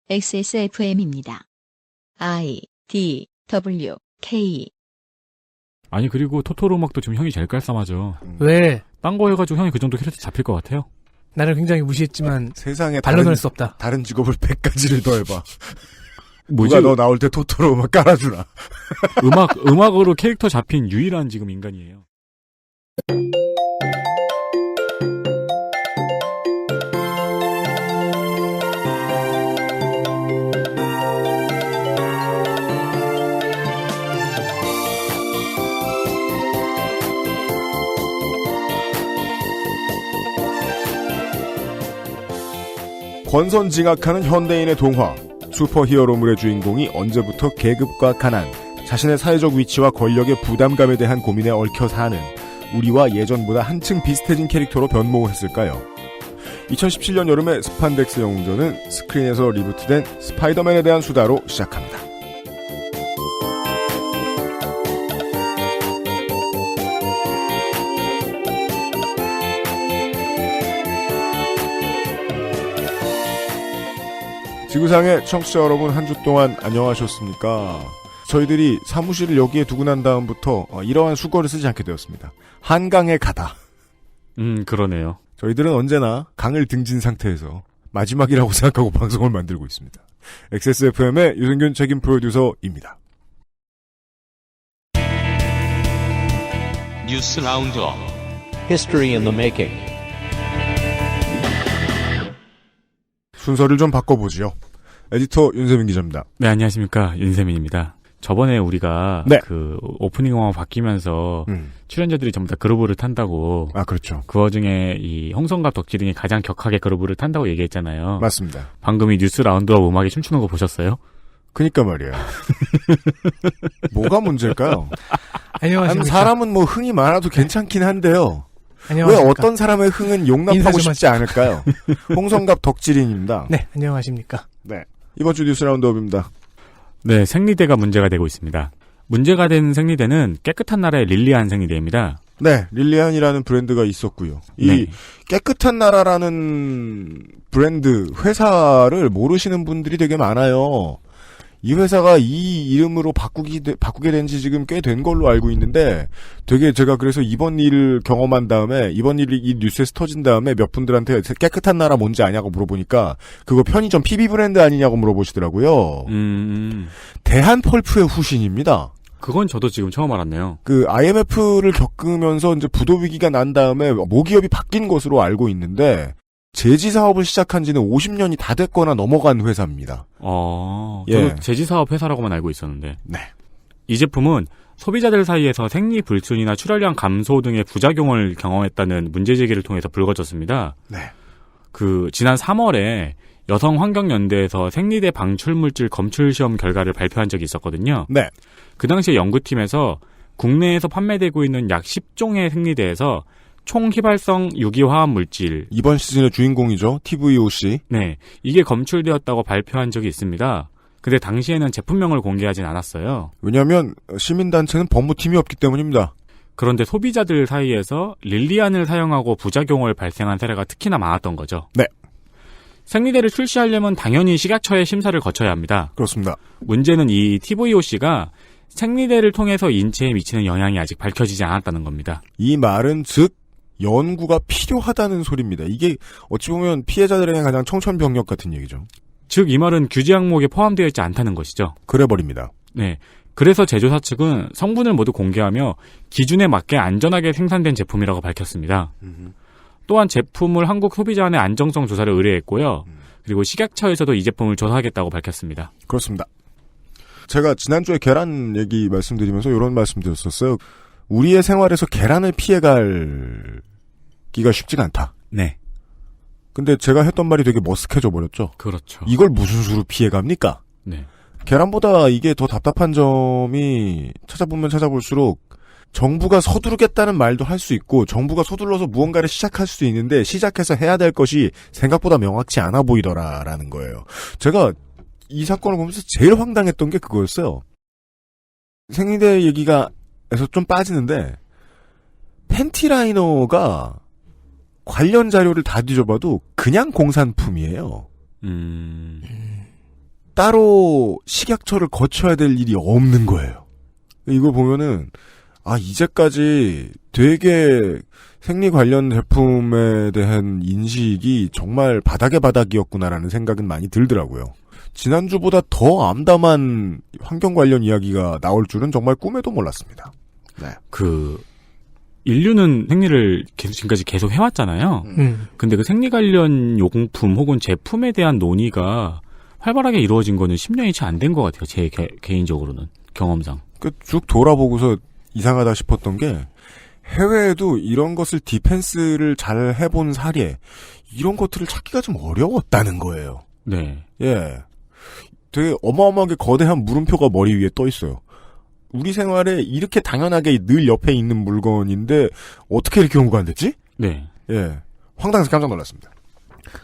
XSFM입니다. I, D, W, K. 아니 그리고 토토로 음악도 지금 형이 제일 깔쌈하죠. 왜? 딴 거 해가지고 형이 그 정도 캐릭터 잡힐 것 같아요. 나를 굉장히 무시했지만 세상에 반론할 수 없다. 다른 직업을 100가지를 더 해봐. 뭐지? 누가 너 나올 때 토토로 음악 깔아주나. 음악으로 캐릭터 잡힌 유일한 지금 인간이에요. 권선징악하는 현대인의 동화. 슈퍼히어로물의 주인공이 언제부터 계급과 가난, 자신의 사회적 위치와 권력의 부담감에 대한 고민에 얽혀 사는 우리와 예전보다 한층 비슷해진 캐릭터로 변모했을까요? 2017년 여름에 스판덱스 영웅전은 스크린에서 리부트된 스파이더맨에 대한 수다로 시작합니다. 지구상의 청취자 여러분, 한 주 동안 안녕하셨습니까? 저희들이 사무실을 여기에 두고 난 다음부터 이러한 수거를 쓰지 않게 되었습니다. 한강에 가다. 그러네요. 저희들은 언제나 강을 등진 상태에서 마지막이라고 생각하고 방송을 만들고 있습니다. XSFM의 유승균 책임 프로듀서입니다. 뉴스 라운드업 History in the Making. 순서를 좀 바꿔보지요. 에디터 윤세민 기자입니다. 네, 안녕하십니까. 윤세민입니다. 저번에 우리가 네. 그 오프닝 영화 바뀌면서 출연자들이 전부 다 그루브를 탄다고. 아, 그렇죠. 그 와중에 이 홍성갑 덕질 등이 가장 격하게 그루브를 탄다고 얘기했잖아요. 맞습니다. 방금 이 뉴스 라운드업 음악에 춤추는 거 보셨어요? 그니까 말이에요. 뭐가 문제일까요? 안녕하십니까. 사람은 뭐 흥이 많아도 괜찮긴 한데요. 왜 안녕하십니까. 어떤 사람의 흥은 용납하고 싶지 않을까요? 홍성갑 덕질인입니다. 네, 안녕하십니까. 네. 이번 주 뉴스 라운드업입니다. 네, 생리대가 문제가 되고 있습니다. 문제가 된 생리대는 깨끗한 나라의 릴리안 생리대입니다. 네, 릴리안이라는 브랜드가 있었고요. 이 네. 깨끗한 나라라는 브랜드, 회사를 모르시는 분들이 되게 많아요. 이 회사가 이 이름으로 바꾸게 된 지 지금 꽤 된 걸로 알고 있는데, 되게 제가 그래서 이번 일을 경험한 다음에, 이번 일이 이 뉴스에서 터진 다음에 몇 분들한테 깨끗한 나라 뭔지 아냐고 물어보니까, 그거 편의점 PB 브랜드 아니냐고 물어보시더라고요. 대한 펄프의 후신입니다. 그건 저도 지금 처음 알았네요. 그 IMF를 겪으면서 이제 부도 위기가 난 다음에 모기업이 바뀐 것으로 알고 있는데, 제지 사업을 시작한 지는 50년이 다 됐거나 넘어간 회사입니다. 저도 예. 제지사업 회사라고만 알고 있었는데. 네. 이 제품은 소비자들 사이에서 생리 불순이나 출혈량 감소 등의 부작용을 경험했다는 문제제기를 통해서 불거졌습니다. 네. 지난 3월에 여성환경연대에서 생리대 방출물질 검출 시험 결과를 발표한 적이 있었거든요. 네. 그 당시에 연구팀에서 국내에서 판매되고 있는 약 10종의 생리대에서 총휘발성 유기화합 물질. 이번 시즌의 주인공이죠. TVOC. 네. 이게 검출되었다고 발표한 적이 있습니다. 근데 당시에는 제품명을 공개하진 않았어요. 왜냐하면 시민단체는 법무팀이 없기 때문입니다. 그런데 소비자들 사이에서 릴리안을 사용하고 부작용을 발생한 사례가 특히나 많았던 거죠. 네. 생리대를 출시하려면 당연히 식약처의 심사를 거쳐야 합니다. 그렇습니다. 문제는 이 TVOC가 생리대를 통해서 인체에 미치는 영향이 아직 밝혀지지 않았다는 겁니다. 이 말은 즉 연구가 필요하다는 소리입니다. 이게 어찌 보면 피해자들에게 가장 청천벽력 같은 얘기죠. 즉 이 말은 규제 항목에 포함되어 있지 않다는 것이죠. 그래버립니다. 네. 그래서 제조사 측은 성분을 모두 공개하며 기준에 맞게 안전하게 생산된 제품이라고 밝혔습니다. 또한 제품을 한국 소비자원의 안정성 조사를 의뢰했고요. 그리고 식약처에서도 이 제품을 조사하겠다고 밝혔습니다. 그렇습니다. 제가 지난주에 계란 얘기 말씀드리면서 이런 말씀드렸었어요. 우리의 생활에서 계란을 피해가기가 쉽지가 않다. 네. 근데 제가 했던 말이 되게 머쓱해져 버렸죠. 그렇죠. 이걸 무슨 수로 피해갑니까? 네. 계란보다 이게 더 답답한 점이 찾아보면 찾아볼수록 정부가 서두르겠다는 말도 할 수 있고 정부가 서둘러서 무언가를 시작할 수도 있는데 시작해서 해야 될 것이 생각보다 명확치 않아 보이더라라는 거예요. 제가 이 사건을 보면서 제일 황당했던 게 그거였어요. 생리대 얘기가 에서 좀 빠지는데 팬티 라이너가 관련 자료를 다 뒤져봐도 그냥 공산품이에요. 따로 식약처를 거쳐야 될 일이 없는 거예요. 이걸 보면은 이제까지 되게 생리 관련 제품에 대한 인식이 정말 바닥의 바닥이었구나라는 생각은 많이 들더라고요. 지난주보다 더 암담한 환경 관련 이야기가 나올 줄은 정말 꿈에도 몰랐습니다. 네. 인류는 생리를 지금까지 계속 해왔잖아요. 근데 그 생리 관련 용품 혹은 제품에 대한 논의가 활발하게 이루어진 거는 10년이 채 안 된 것 같아요. 제 개인적으로는. 경험상. 쭉 돌아보고서 이상하다 싶었던 게 해외에도 이런 것을 디펜스를 잘 해본 사례 이런 것들을 찾기가 좀 어려웠다는 거예요. 네. 예. 되게 어마어마하게 거대한 물음표가 머리 위에 떠 있어요. 우리 생활에 이렇게 당연하게 늘 옆에 있는 물건인데 어떻게 이렇게 연구가 안 됐지? 네. 예. 황당해서 깜짝 놀랐습니다.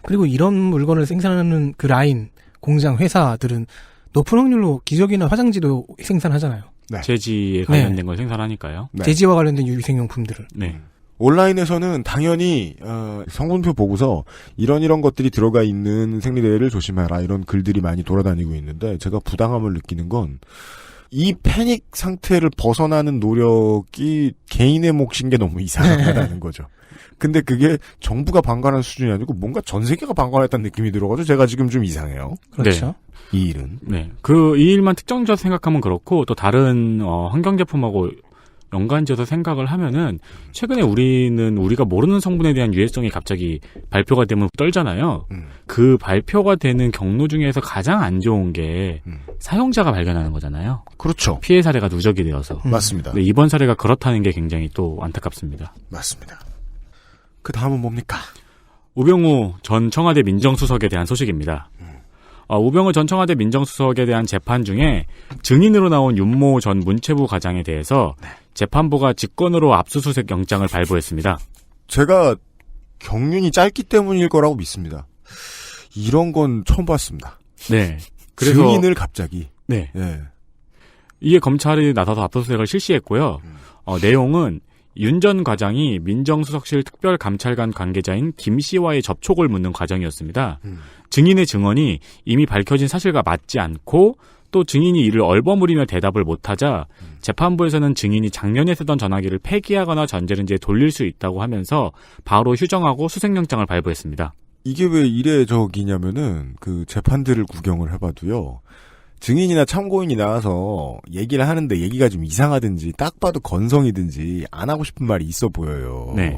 그리고 이런 물건을 생산하는 그 라인, 공장, 회사들은 높은 확률로 기저귀나 화장지도 생산하잖아요. 네. 재지에 관련된 걸 생산하니까요. 네. 재지와 관련된 위생용품들을. 네. 온라인에서는 당연히 성분표 보고서 이런 것들이 들어가 있는 생리대를 조심해라 이런 글들이 많이 돌아다니고 있는데 제가 부당함을 느끼는 건 이 패닉 상태를 벗어나는 노력이 개인의 몫인 게 너무 이상하다는 거죠. 근데 그게 정부가 방관한 수준이 아니고 뭔가 전 세계가 방관했다는 느낌이 들어가지고 제가 지금 좀 이상해요. 그렇죠. 네. 이 일은. 네. 이 일만 특정적으로 생각하면 그렇고 또 다른 환경제품하고 연관지어서 생각을 하면은 최근에 우리는 우리가 모르는 성분에 대한 유해성이 갑자기 발표가 되면 떨잖아요. 그 발표가 되는 경로 중에서 가장 안 좋은 게 사용자가 발견하는 거잖아요. 그렇죠. 피해 사례가 누적이 되어서. 맞습니다. 네, 이번 사례가 그렇다는 게 굉장히 또 안타깝습니다. 맞습니다. 그 다음은 뭡니까? 우병우 전 청와대 민정수석에 대한 소식입니다. 우병우 전 청와대 민정수석에 대한 재판 중에 증인으로 나온 윤모 전 문체부 과장에 대해서 재판부가 직권으로 압수수색 영장을 발부했습니다. 제가 경륜이 짧기 때문일 거라고 믿습니다. 이런 건 처음 봤습니다. 네. 그래서 증인을 갑자기. 네. 예. 이에 검찰이 나서서 압수수색을 실시했고요. 내용은 윤 전 과장이 민정수석실 특별감찰관 관계자인 김 씨와의 접촉을 묻는 과정이었습니다. 증인의 증언이 이미 밝혀진 사실과 맞지 않고 또 증인이 이를 얼버무리며 대답을 못하자 재판부에서는 증인이 작년에 쓰던 전화기를 폐기하거나 전자레인지에 돌릴 수 있다고 하면서 바로 휴정하고 수색영장을 발부했습니다. 이게 왜 이례적이냐면은 그 재판들을 구경을 해봐도요. 증인이나 참고인이 나와서 얘기를 하는데 얘기가 좀 이상하든지 딱 봐도 건성이든지 안 하고 싶은 말이 있어 보여요. 네.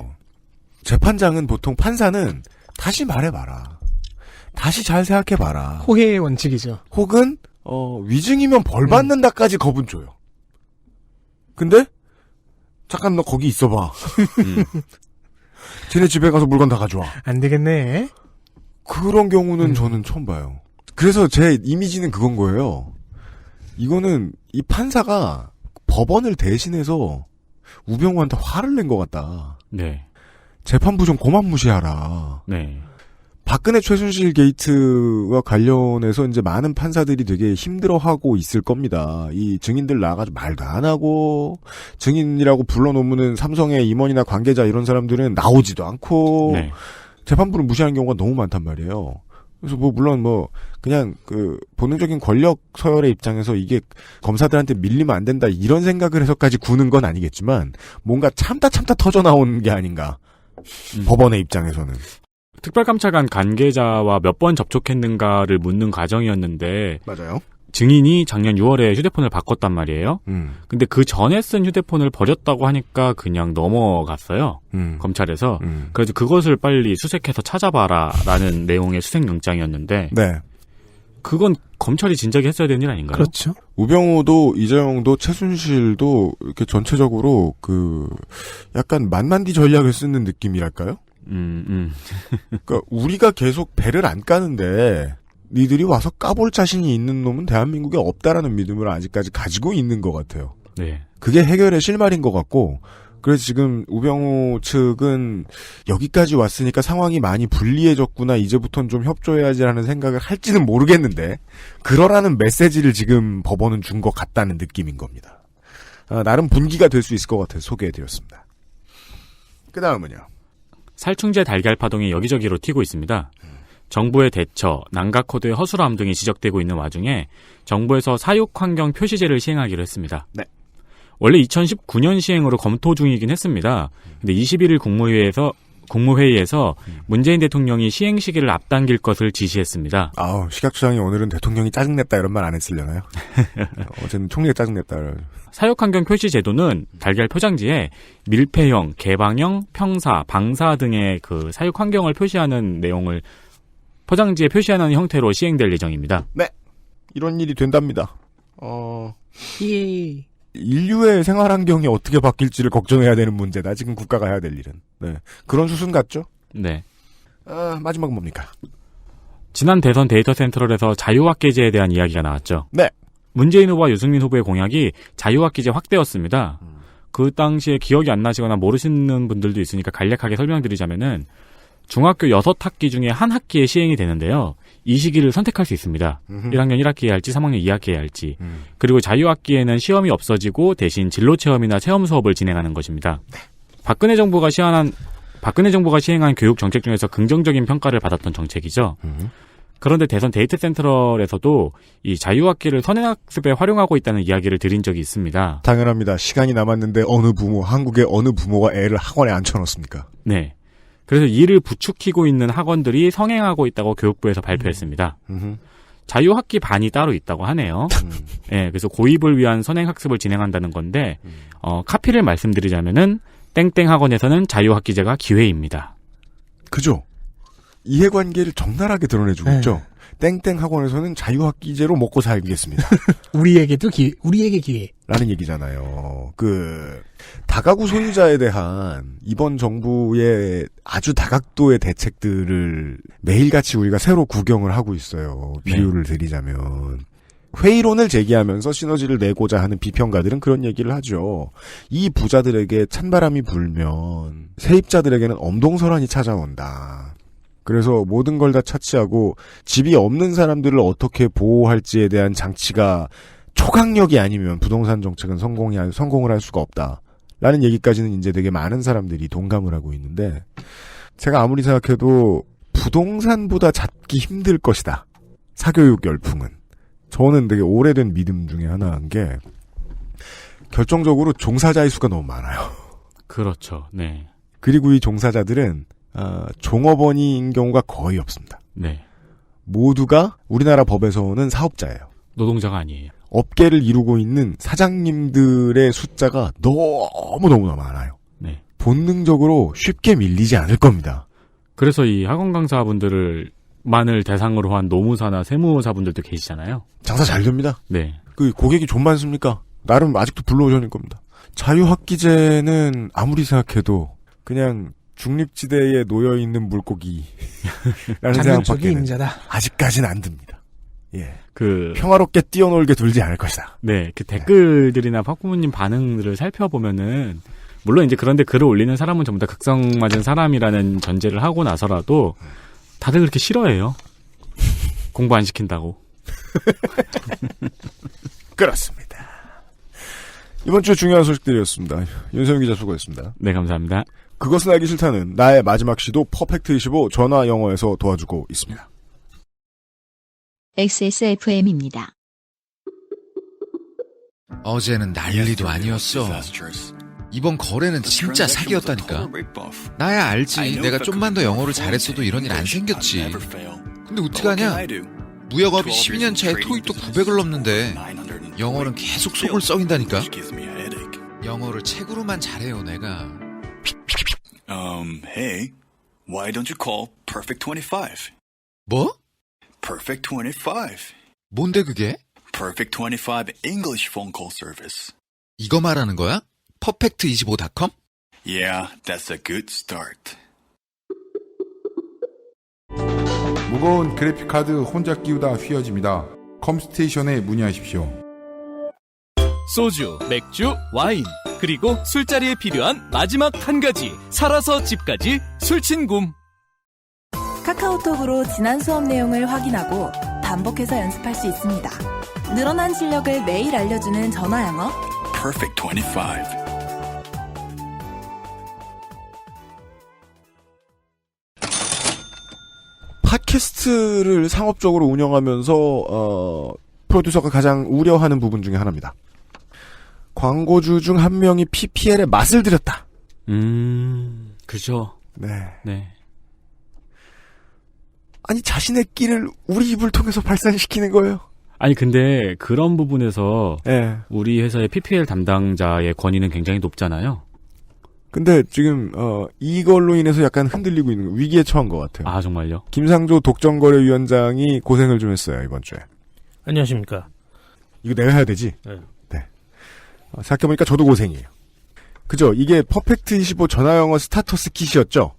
재판장은 보통 판사는 다시 말해봐라. 다시 잘 생각해봐라. 호혜의 원칙이죠. 혹은 위증이면 벌 받는다까지 겁은 줘요. 근데 잠깐 너 거기 있어봐. 쟤네 집에 가서 물건 다 가져와. 안 되겠네. 그런 경우는 저는 처음 봐요. 그래서 제 이미지는 그건 거예요. 이거는 이 판사가 법원을 대신해서 우병우한테 화를 낸 것 같다. 네. 재판부 좀 고만 무시하라. 네. 박근혜 최순실 게이트와 관련해서 이제 많은 판사들이 되게 힘들어하고 있을 겁니다. 이 증인들 나가지고 말도 안 하고 증인이라고 불러놓으면은 삼성의 임원이나 관계자 이런 사람들은 나오지도 않고 네. 재판부를 무시하는 경우가 너무 많단 말이에요. 그래서 물론 그냥 본능적인 권력 서열의 입장에서 이게 검사들한테 밀리면 안 된다 이런 생각을 해서까지 구는 건 아니겠지만 뭔가 참다 터져 나온 게 아닌가. 법원의 입장에서는. 특별감찰관 관계자와 몇 번 접촉했는가를 묻는 과정이었는데 맞아요. 증인이 작년 6월에 휴대폰을 바꿨단 말이에요. 근데 그 전에 쓴 휴대폰을 버렸다고 하니까 그냥 넘어갔어요. 검찰에서. 그래서 그것을 빨리 수색해서 찾아봐라라는 내용의 수색영장이었는데 네. 그건 검찰이 진작에 했어야 되는 일 아닌가요? 그렇죠. 우병우도 이재용도 최순실도 이렇게 전체적으로 약간 만만디 전략을 쓰는 느낌이랄까요? 그러니까 우리가 계속 배를 안 까는데 니들이 와서 까볼 자신이 있는 놈은 대한민국에 없다라는 믿음을 아직까지 가지고 있는 것 같아요. 네. 그게 해결의 실마리인 것 같고 그래서 지금 우병우 측은 여기까지 왔으니까 상황이 많이 불리해졌구나 이제부터는 좀 협조해야지라는 생각을 할지는 모르겠는데 그러라는 메시지를 지금 법원은 준 것 같다는 느낌인 겁니다. 나름 분기가 될 수 있을 것 같아서 소개해드렸습니다. 그 다음은요. 살충제 달걀 파동이 여기저기로 튀고 있습니다. 정부의 대처, 난가 코드의 허술함 등이 지적되고 있는 와중에 정부에서 사육환경 표시제를 시행하기로 했습니다. 네. 원래 2019년 시행으로 검토 중이긴 했습니다. 근데 21일 국무회의에서 문재인 대통령이 시행 시기를 앞당길 것을 지시했습니다. 아우, 식약처장이 오늘은 대통령이 짜증냈다 이런 말 안 했으려나요? 어제는 총리가 짜증냈다. 사육환경 표시 제도는 달걀 포장지에 밀폐형, 개방형, 평사, 방사 등의 그 사육환경을 표시하는 내용을 포장지에 표시하는 형태로 시행될 예정입니다. 네. 이런 일이 된답니다. 예. 인류의 생활환경이 어떻게 바뀔지를 걱정해야 되는 문제다. 지금 국가가 해야 될 일은. 네. 그런 수순 같죠? 네. 마지막은 뭡니까? 지난 대선 데이터 센트럴에서 자유학기제에 대한 이야기가 나왔죠. 네. 문재인 후보와 유승민 후보의 공약이 자유학기제 확대였습니다. 그 당시에 기억이 안 나시거나 모르시는 분들도 있으니까 간략하게 설명드리자면은 중학교 6학기 중에 한 학기에 시행이 되는데요. 이 시기를 선택할 수 있습니다. 1학년 1학기에 할지 3학년 2학기에 할지. 그리고 자유학기에는 시험이 없어지고 대신 진로체험이나 체험 수업을 진행하는 것입니다. 박근혜 정부가 시행한 교육 정책 중에서 긍정적인 평가를 받았던 정책이죠. 그런데 대선 데이트 센트럴에서도 이 자유학기를 선행학습에 활용하고 있다는 이야기를 드린 적이 있습니다. 당연합니다. 시간이 남았는데 한국의 어느 부모가 애를 학원에 앉혀놓습니까? 네. 그래서 이를 부추기고 있는 학원들이 성행하고 있다고 교육부에서 발표했습니다. 자유학기 반이 따로 있다고 하네요. 네, 그래서 고입을 위한 선행학습을 진행한다는 건데 카피를 말씀드리자면은 땡땡 학원에서는 자유학기제가 기회입니다. 그죠? 이해관계를 적나라하게 드러내주고 네. 있죠. 땡땡 학원에서는 자유학기제로 먹고 살겠습니다. 우리에게 기회. 라는 얘기잖아요. 다가구 소유자에 대한 이번 정부의 아주 다각도의 대책들을 매일같이 우리가 새로 구경을 하고 있어요. 비유를 드리자면. 회의론을 제기하면서 시너지를 내고자 하는 비평가들은 그런 얘기를 하죠. 이 부자들에게 찬바람이 불면 세입자들에게는 엄동설환이 찾아온다. 그래서 모든 걸 다 차치하고 집이 없는 사람들을 어떻게 보호할지에 대한 장치가 초강력이 아니면 부동산 정책은 성공을 할 수가 없다. 라는 얘기까지는 이제 되게 많은 사람들이 동감을 하고 있는데 제가 아무리 생각해도 부동산보다 잡기 힘들 것이다. 사교육 열풍은. 저는 되게 오래된 믿음 중에 하나인 게 결정적으로 종사자의 수가 너무 많아요. 그렇죠. 네. 그리고 이 종사자들은 종업원인 경우가 거의 없습니다. 네. 모두가 우리나라 법에서는 사업자예요. 노동자가 아니에요. 업계를 이루고 있는 사장님들의 숫자가 너무너무나 많아요. 네. 본능적으로 쉽게 밀리지 않을 겁니다. 그래서 이 학원 강사분들만을 대상으로 한 노무사나 세무사분들도 계시잖아요. 장사 잘 됩니다. 네. 고객이 좀 많습니까? 나름 아직도 불로오션일 겁니다. 자유학기제는 아무리 생각해도 그냥 중립지대에 놓여있는 물고기라는 생각밖에 임자다. 아직까지는 안 듭니다. 예. 평화롭게 뛰어놀게 둘지 않을 것이다. 네. 댓글들이나 박부모님 반응들을 살펴보면은, 물론 이제 그런데 글을 올리는 사람은 전부 다 극성 맞은 사람이라는 전제를 하고 나서라도 다들 그렇게 싫어해요. 공부 안 시킨다고. 그렇습니다. 이번 주 중요한 소식들이었습니다. 윤세민 기자 수고했습니다. 네, 감사합니다. 그것은 알기 싫다는 나의 마지막 시도 퍼펙트25 전화 영어에서 도와주고 있습니다. XSFM입니다. 어제는 난리도 아니었어. 이번 거래는 진짜 사기였다니까. 나야 알지. 내가 좀만 더 영어를 잘했어도 이런 일 안 생겼지. 근데 어떡하냐? 무역업이 12년 차에 토익도 900을 넘는데 영어는 계속 속을 썩인다니까. 영어를 책으로만 잘해요, 내가. Hey, why don't you call Perfect 25? 뭐? Perfect 25. 뭔데 그게? Perfect 25 English phone call service. 이거 말하는 거야? perfect25.com? Yeah, that's a good start. 무거운 그래픽카드 혼자 끼우다 휘어집니다. 컴스테이션에 문의하십시오. 소주, 맥주, 와인, 그리고 술자리에 필요한 마지막 한 가지, 살아서 집까지 술친굼. 카카오톡으로 지난 수업 내용을 확인하고 반복해서 연습할 수 있습니다. 늘어난 실력을 매일 알려주는 전화 영어 Perfect 25. 팟캐스트를 상업적으로 운영하면서 프로듀서가 가장 우려하는 부분 중에 하나입니다. 광고주 중 한 명이 PPL에 맛을 들였다. 그죠. 네. 네. 아니 자신의 끼를 우리 입을 통해서 발산시키는 거예요. 아니 근데 그런 부분에서 네. 우리 회사의 PPL 담당자의 권위는 굉장히 높잖아요. 근데 지금 이걸로 인해서 약간 흔들리고 있는 거, 위기에 처한 것 같아요. 아 정말요? 김상조 독점거래위원장이 고생을 좀 했어요 이번 주에. 안녕하십니까. 이거 내가 해야 되지? 네. 생각해보니까 저도 고생이에요. 그죠? 이게 퍼펙트25 전화영어 스타터스 킷이었죠?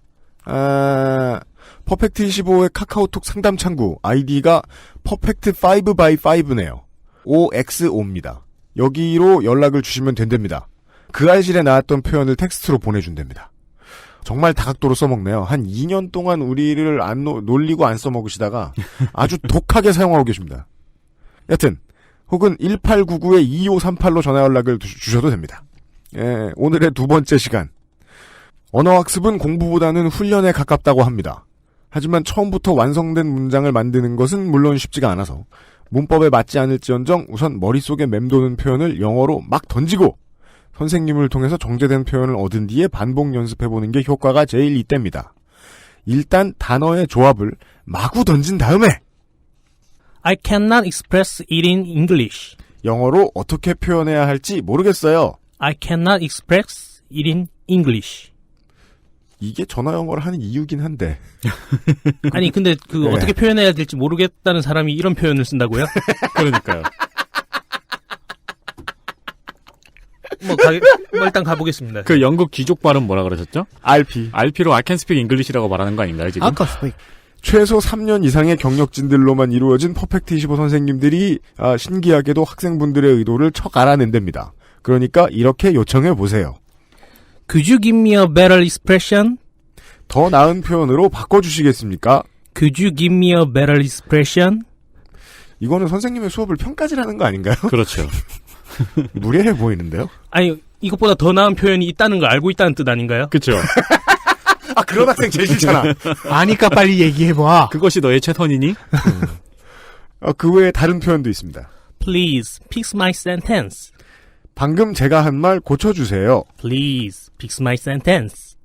퍼펙트25의 카카오톡 상담 창구, 아이디가 퍼펙트5x5네요. OX5입니다. 여기로 연락을 주시면 된답니다. 그 알실에 나왔던 표현을 텍스트로 보내준답니다. 정말 다각도로 써먹네요. 한 2년 동안 우리를 놀리고 안 써먹으시다가 아주 독하게 사용하고 계십니다. 여튼 혹은 1899-2538로 전화 연락을 주셔도 됩니다. 예, 오늘의 두 번째 시간. 언어학습은 공부보다는 훈련에 가깝다고 합니다. 하지만 처음부터 완성된 문장을 만드는 것은 물론 쉽지가 않아서 문법에 맞지 않을지언정 우선 머릿속에 맴도는 표현을 영어로 막 던지고 선생님을 통해서 정제된 표현을 얻은 뒤에 반복 연습해보는 게 효과가 제일 이때입니다. 일단 단어의 조합을 마구 던진 다음에 I cannot express it in English. 영어로 어떻게 표현해야 할지 모르겠어요. I cannot express it in English. 이게 전화 영어를 하는 이유긴 한데. 아니 근데 네. 어떻게 표현해야 될지 모르겠다는 사람이 이런 표현을 쓴다고요? 그러니까요. 뭐 일단 가보겠습니다. 그 영국 귀족 발음 뭐라 그러셨죠? RP. RP로 I can speak English라고 말하는 거 아닌가요 지금? 최소 3년 이상의 경력진들로만 이루어진 퍼펙트25 선생님들이 신기하게도 학생분들의 의도를 척 알아낸답니다. 그러니까 이렇게 요청해보세요. Could you give me a better expression? 더 나은 표현으로 바꿔주시겠습니까? Could you give me a better expression? 이거는 선생님의 수업을 평가질하는 거 아닌가요? 그렇죠. 무례해 보이는데요? 아니 이것보다 더 나은 표현이 있다는 걸 알고 있다는 뜻 아닌가요? 그렇죠. 아 그런 학생 제일 싫잖아. 아니까 빨리 얘기해봐. 그것이 너의 최선이니? 그 외에 다른 표현도 있습니다. Please fix my sentence. 방금 제가 한 말 고쳐주세요. Please fix my sentence.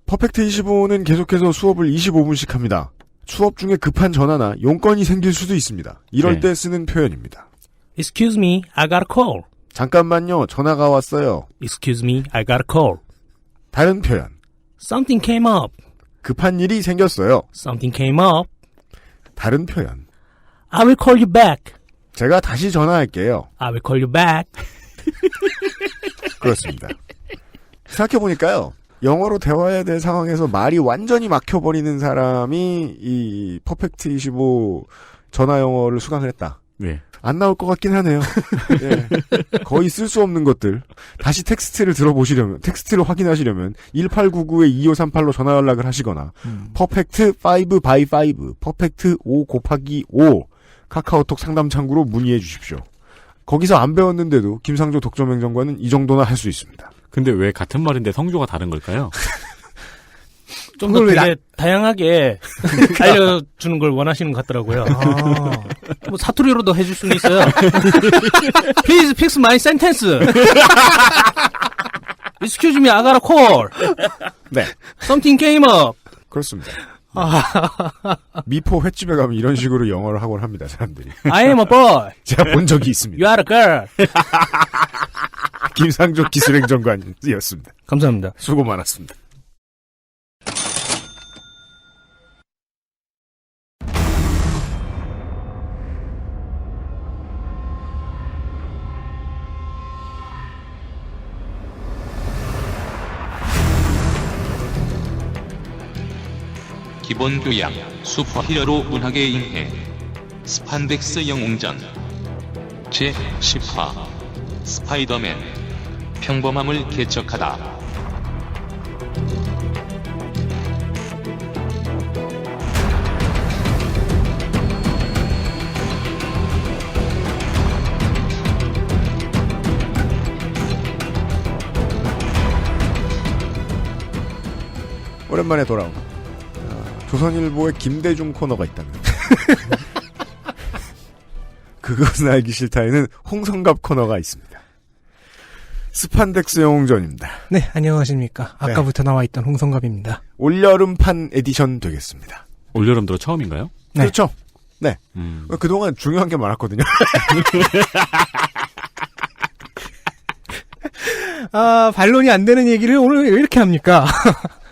퍼펙트25는 계속해서 수업을 25분씩 합니다. 수업 중에 급한 전화나 용건이 생길 수도 있습니다. 이럴 때 쓰는 표현입니다. Excuse me, I got a call. 잠깐만요, 전화가 왔어요. Excuse me, I got a call. 다른 표현. Something came up. 급한 일이 생겼어요. Something came up. 다른 표현. I will call you back. 제가 다시 전화할게요. I will call you back. 그렇습니다. 생각해보니까요. 영어로 대화해야 될 상황에서 말이 완전히 막혀버리는 사람이 이 퍼펙트25 전화 영어를 수강을 했다. 네. 안 나올 것 같긴 하네요. 예. 거의 쓸 수 없는 것들. 다시 텍스트를 텍스트를 확인하시려면 1899-2538로 전화 연락을 하시거나 퍼펙트 5x5, 퍼펙트 5×5 카카오톡 상담 창구로 문의해 주십시오. 거기서 안 배웠는데도 김상조 독점행정관은 이 정도나 할 수 있습니다. 근데 왜 같은 말인데 성조가 다른 걸까요? 좀 더 되게 다양하게 알려주는 걸 원하시는 것 같더라고요. 뭐 사투리로도 해줄 수는 있어요. Please fix my sentence. Excuse me, I got a call. 네. Something came up. 그렇습니다. 미포 횟집에 가면 이런 식으로 영어를 하곤 합니다, 사람들이. I am a boy. 제가 본 적이 있습니다. You are a girl. 김상조 기술행정관이었습니다. 감사합니다. 수고 많았습니다. 기본 교양, 슈퍼히어로 문학의 인해, 스판덱스 영웅전, 제10화, 스파이더맨, 평범함을 개척하다. 오랜만에 돌아온 조선일보에 김대중 코너가 있다면 그것은 알기 싫다에는 홍성갑 코너가 있습니다. 스판덱스 영웅전입니다. 네, 안녕하십니까. 아까부터 나와 있던 홍성갑입니다. 올여름판 에디션 되겠습니다. 올여름 들어 처음인가요? 네. 그렇죠. 네. 그동안 중요한 게 많았거든요. 아, 반론이 안 되는 얘기를 오늘 왜 이렇게 합니까?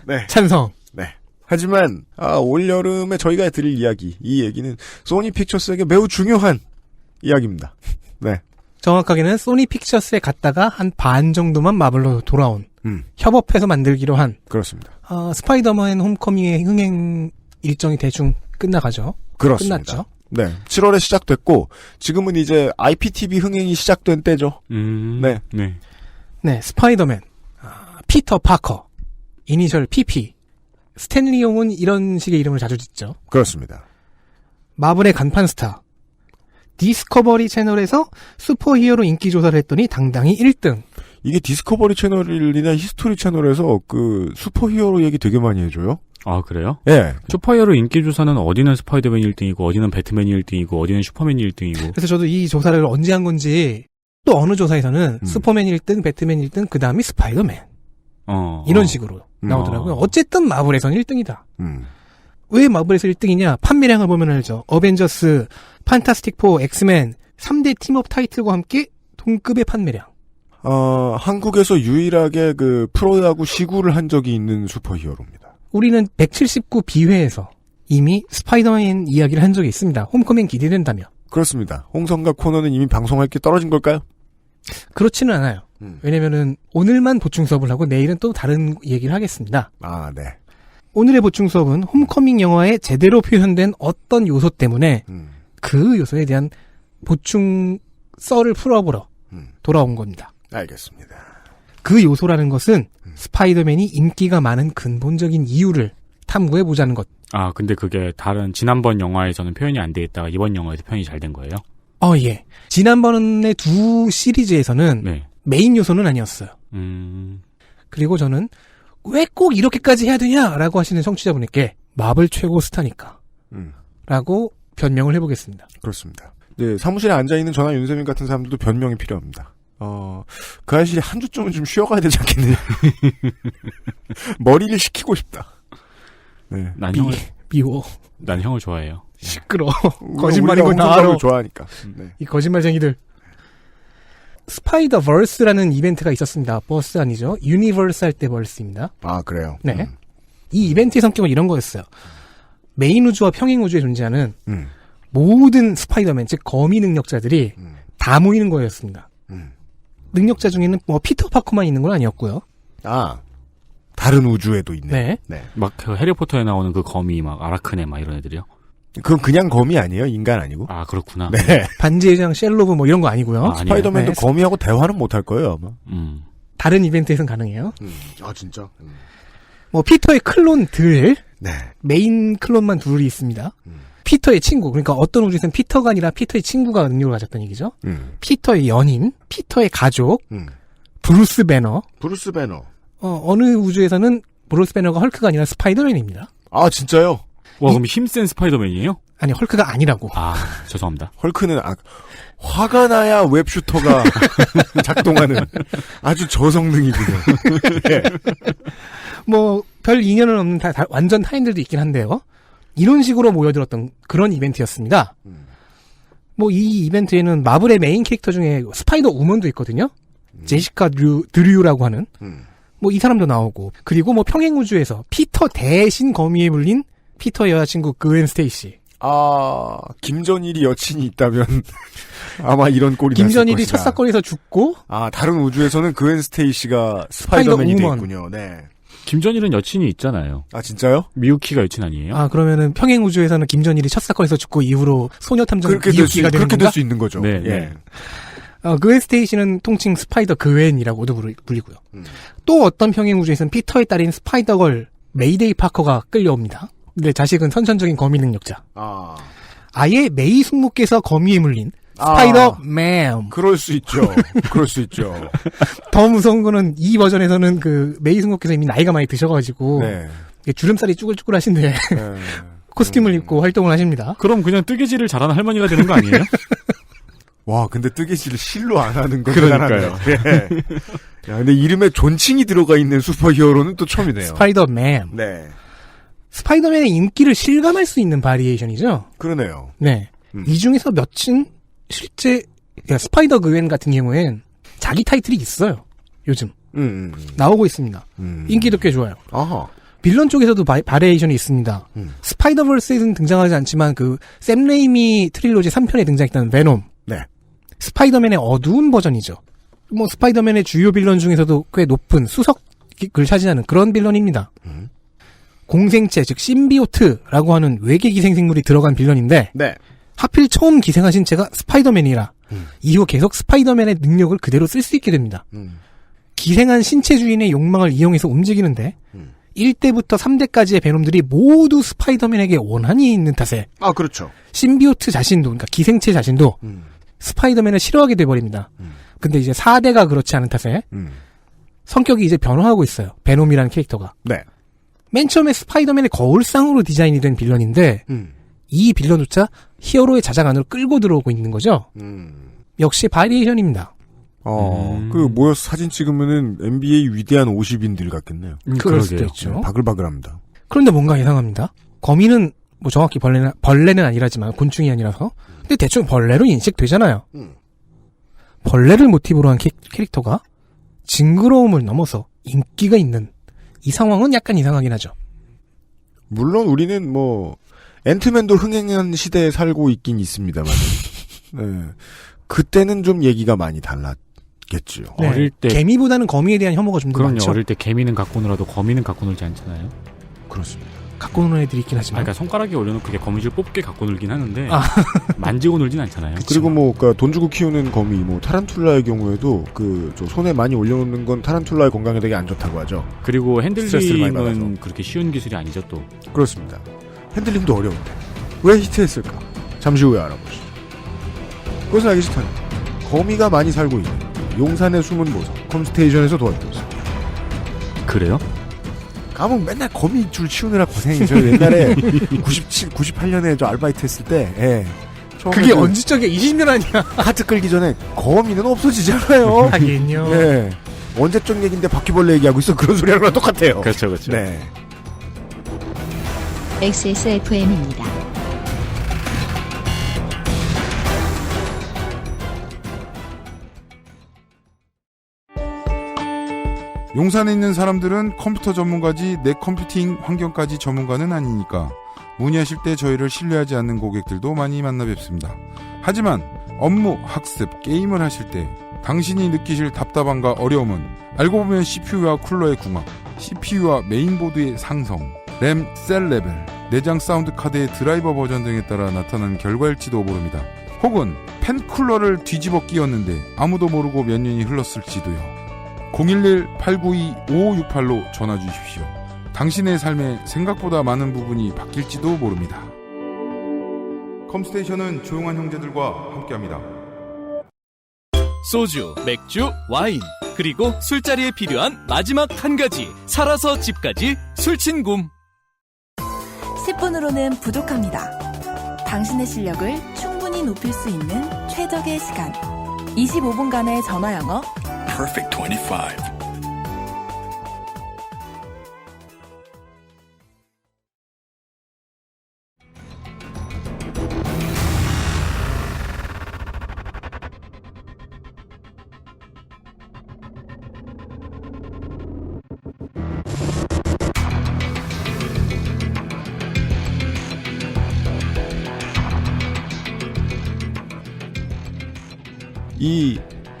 네. 찬성. 네. 하지만 올여름에 저희가 드릴 이야기, 이 얘기는 소니 픽처스에게 매우 중요한 이야기입니다. 네. 정확하게는 소니 픽처스에 갔다가 한 반 정도만 마블로 돌아온 협업해서 만들기로 한 그렇습니다. 스파이더맨 홈커밍의 흥행 일정이 대충 끝나가죠. 그렇습니다. 끝났죠. 네. 7월에 시작됐고 지금은 이제 IPTV 흥행이 시작된 때죠. 네. 네. 네, 스파이더맨, 피터 파커, 이니셜 PP, 스탠리 용은 이런 식의 이름을 자주 짓죠. 그렇습니다. 마블의 간판 스타, 디스커버리 채널에서 슈퍼히어로 인기 조사를 했더니 당당히 1등. 이게 디스커버리 채널이나 히스토리 채널에서 그 슈퍼히어로 얘기 되게 많이 해줘요. 아, 그래요? 예. 슈퍼히어로 인기조사는 어디는 스파이더맨이 1등이고, 어디는 배트맨이 1등이고, 어디는 슈퍼맨이 1등이고. 그래서 저도 이 조사를 언제 한 건지, 또 어느 조사에서는 슈퍼맨 1등, 배트맨 1등, 그 다음이 스파이더맨. 이런 식으로 나오더라고요. 어쨌든 마블에선 1등이다. 왜 마블에서 1등이냐? 판매량을 보면 알죠. 어벤져스, 판타스틱 4, 엑스맨, 3대 팀업 타이틀과 함께 동급의 판매량. 한국에서 유일하게 그 프로야구 시구를 한 적이 있는 슈퍼히어로입니다. 우리는 179 비회에서 이미 스파이더맨 이야기를 한 적이 있습니다. 홈커밍 기대된다며. 그렇습니다. 홍성갑 코너는 이미 방송할 게 떨어진 걸까요? 그렇지는 않아요. 왜냐면은 오늘만 보충 수업을 하고 내일은 또 다른 얘기를 하겠습니다. 아, 네. 오늘의 보충 수업은 홈커밍 영화에 제대로 표현된 어떤 요소 때문에 그 요소에 대한 보충 썰을 풀어보러 돌아온 겁니다. 알겠습니다. 그 요소라는 것은 스파이더맨이 인기가 많은 근본적인 이유를 탐구해보자는 것. 아, 근데 그게 지난번 영화에서는 표현이 안 돼 있다가 이번 영화에서 표현이 잘 된 거예요? 예. 지난번의 두 시리즈에서는 네. 메인 요소는 아니었어요. 그리고 저는 왜 꼭 이렇게까지 해야 되냐라고 하시는 청취자분께 마블 최고 스타니까 라고 변명을 해보겠습니다. 그렇습니다. 네, 사무실에 앉아있는 저나 윤세민 같은 사람들도 변명이 필요합니다. 그 아저씨 한 주쯤은 좀 쉬어가야 되지 않겠느냐. 머리를 식히고 싶다. 네. 미워. 난 형을 좋아해요. 시끄러. 거짓말이고 나 알아. 좋아하니까. 네. 이 거짓말쟁이들. 스파이더 벌스라는 이벤트가 있었습니다. 버스 아니죠. 유니버스 할 때 벌스입니다. 아, 그래요? 네. 이 이벤트의 성격은 이런 거였어요. 메인 우주와 평행 우주에 존재하는 모든 스파이더맨, 즉 거미 능력자들이 다 모이는 거였습니다. 능력자 중에는 뭐 피터 파커만 있는 건 아니었고요. 아, 다른 우주에도 있네. 네. 막 그 해리포터에 나오는 그 거미 막 아라크네 막 이런 애들이요? 그건 그냥 거미 아니에요? 인간 아니고? 아, 그렇구나. 네. 반지의 제왕 셀로브 뭐 이런 거 아니고요. 스파이더맨도 네. 거미하고 대화는 못할 거예요, 아마. 다른 이벤트에선 가능해요. 아, 진짜? 뭐 피터의 클론들. 네. 메인 클론만 둘이 있습니다. 피터의 친구, 그러니까 어떤 우주에서는 피터가 아니라 피터의 친구가 능력을 가졌다는 얘기죠. 피터의 연인, 피터의 가족, 브루스 배너. 브루스 배너. 어느 우주에서는 브루스 배너가 헐크가 아니라 스파이더맨입니다. 아, 진짜요? 와, 그럼 힘센 스파이더맨이에요? 아니, 헐크가 아니라고. 아, 죄송합니다. 헐크는 화가 나야 웹슈터가 작동하는 아주 저성능이군요. 네. 뭐 별 인연은 없는 완전 타인들도 있긴 한데요. 이런 식으로 모여들었던 그런 이벤트였습니다. 뭐 이 이벤트에는 마블의 메인 캐릭터 중에 스파이더 우먼도 있거든요. 제시카 드류라고 하는. 뭐 이 사람도 나오고, 그리고 뭐 평행우주에서 피터 대신 거미에 물린 피터 여자친구 그웬 스테이시. 아, 김전일이 여친이 있다면 아마 이런 꼴이 났을 것이다. 김전일이 첫 사건에서 죽고, 아, 다른 우주에서는 그웬 스테이시가 스파이더맨이 됐군요. 네. 김전일은 여친이 있잖아요. 아, 진짜요? 미유키가 여친 아니에요? 아, 그러면은 평행우주에서는 김전일이 첫 사건에서 죽고 이후로 소녀탐정 미유키가 되는 그렇게 건가? 될 수 있는 거죠. 네. 예. 그웬 스테이시는 통칭 스파이더 그웬이라고도 불리고요. 또 어떤 평행우주에서는 피터의 딸인 스파이더걸 메이데이 파커가 끌려옵니다. 근데 자식은 선천적인 거미 능력자. 아예 메이 숙모께서 거미에 물린 스파이더맨. 그럴 수 있죠. 그럴 수 있죠. 더 무서운 거는 이 버전에서는 그 메이 숙모께서 이미 나이가 많이 드셔가지고 네. 주름살이 쭈글쭈글하신데 코스튬을 입고 활동을 하십니다. 그럼 그냥 뜨개질을 잘하는 할머니가 되는 거 아니에요? 와, 근데 뜨개질을 실로 안 하는 건 그러니까요. 예. 야, 근데 이름에 존칭이 들어가 있는 슈퍼히어로는 또 처음이네요. 스파이더맨. 네. 스파이더맨의 인기를 실감할 수 있는 바리에이션이죠. 그러네요. 네. 이 중에서 몇은 실제 스파이더 그웬 같은 경우엔 자기 타이틀이 있어요. 요즘 나오고 있습니다. 인기도 꽤 좋아요. 아하. 빌런 쪽에서도 바리에이션이 있습니다. 스파이더버스에는 등장하지 않지만 그 샘 레이미 트릴로지 3편에 등장했던 베놈. 네. 스파이더맨의 어두운 버전이죠. 뭐 스파이더맨의 주요 빌런 중에서도 꽤 높은 수석을 차지하는 그런 빌런입니다. 공생체 즉 심비오트라고 하는 외계 기생생물이 들어간 빌런인데 네. 하필 처음 기생하신 채가 스파이더맨이라 이후 계속 스파이더맨의 능력을 그대로 쓸 수 있게 됩니다. 기생한 신체 주인의 욕망을 이용해서 움직이는데 1대부터 3대까지의 베놈들이 모두 스파이더맨에게 원한이 있는 탓에 그렇죠. 심비오트 자신도 그러니까 기생체 자신도 스파이더맨을 싫어하게 돼버립니다. 근데 이제 4대가 그렇지 않은 탓에 성격이 이제 변화하고 있어요. 베놈이라는 캐릭터가. 네. 맨 처음에 스파이더맨의 거울상으로 디자인이 된 빌런인데 이 빌런조차 히어로의 자작 안으로 끌고 들어오고 있는 거죠. 역시 바리에이션입니다. 모여서 사진 찍으면은 NBA 위대한 50인들 같겠네요. 그럴 수도 있죠. 네, 바글바글합니다. 그런데 뭔가 이상합니다. 거미는 뭐 정확히 벌레는 아니라지만 곤충이 아니라서 근데 대충 벌레로 인식되잖아요. 벌레를 모티브로 한 캐릭터가 징그러움을 넘어서 인기가 있는 이 상황은 약간 이상하긴 하죠. 물론 우리는 뭐 앤트맨도 흥행한 시대에 살고 있긴 있습니다만 네. 그때는 좀 얘기가 많이 달랐겠죠. 네. 어릴 때 개미보다는 거미에 대한 혐오가 좀 더 그럼요. 많죠. 어릴 때 개미는 갖고 놀아도 거미는 갖고 놀지 않잖아요. 그렇습니다. 갖고 노는 애들이 있긴 하지만. 그러니까 손가락에 올려놓고 그게 거미줄 뽑게 갖고 놀긴 하는데 만지고 놀진 않잖아요. 그리고 뭐 그러니까 돈 주고 키우는 거미, 뭐 타란툴라의 경우에도 저 손에 많이 올려놓는 건 타란툴라의 건강에 되게 안 좋다고 하죠. 그리고 스트레스를 많이 받아서. 핸들링은 그렇게 쉬운 기술이 아니죠 또. 그렇습니다. 핸들링도 어려운데 왜 히트했을까? 잠시 후에 알아보시죠. 그것은 알기 싫다는 거미가 많이 살고 있는 용산의 숨은 보석 컴스테이션에서 도와주고 있습니다. 그래요? 감옥 맨날 거미 줄 치우느라 고생이죠. 옛날에 98년에 저 알바이트 했을 때 그게 언제적이야? 20년 아니야? 카트 끌기 전에 거미는 없어지잖아요. 하긴요. 네. 언제적 얘기인데 바퀴벌레 얘기하고 있어. 그런 소리 하는 거랑 똑같아요. 그렇죠, 그렇죠. 네. XSFM입니다. 용산에 있는 사람들은 컴퓨터 전문가지 내 컴퓨팅 환경까지 전문가는 아니니까 문의하실 때 저희를 신뢰하지 않는 고객들도 많이 만나 뵙습니다. 하지만 업무, 학습, 게임을 하실 때 당신이 느끼실 답답함과 어려움은 알고 보면 CPU와 쿨러의 궁합, CPU와 메인보드의 상성, 램, 셀 레벨, 내장 사운드 카드의 드라이버 버전 등에 따라 나타나는 결과일지도 모릅니다. 혹은 펜 쿨러를 뒤집어 끼웠는데 아무도 모르고 몇 년이 흘렀을지도요. 011-892-5568로 전화 주십시오. 당신의 삶에 생각보다 많은 부분이 바뀔지도 모릅니다. 컴스테이션은 조용한 형제들과 함께합니다. 소주, 맥주, 와인, 그리고 술자리에 필요한 마지막 한 가지, 살아서 집까지 술친굼. 10분으로는 부족합니다. 당신의 실력을 충분히 높일 수 있는 최적의 시간. 25분간의 전화 영어 Perfect 25.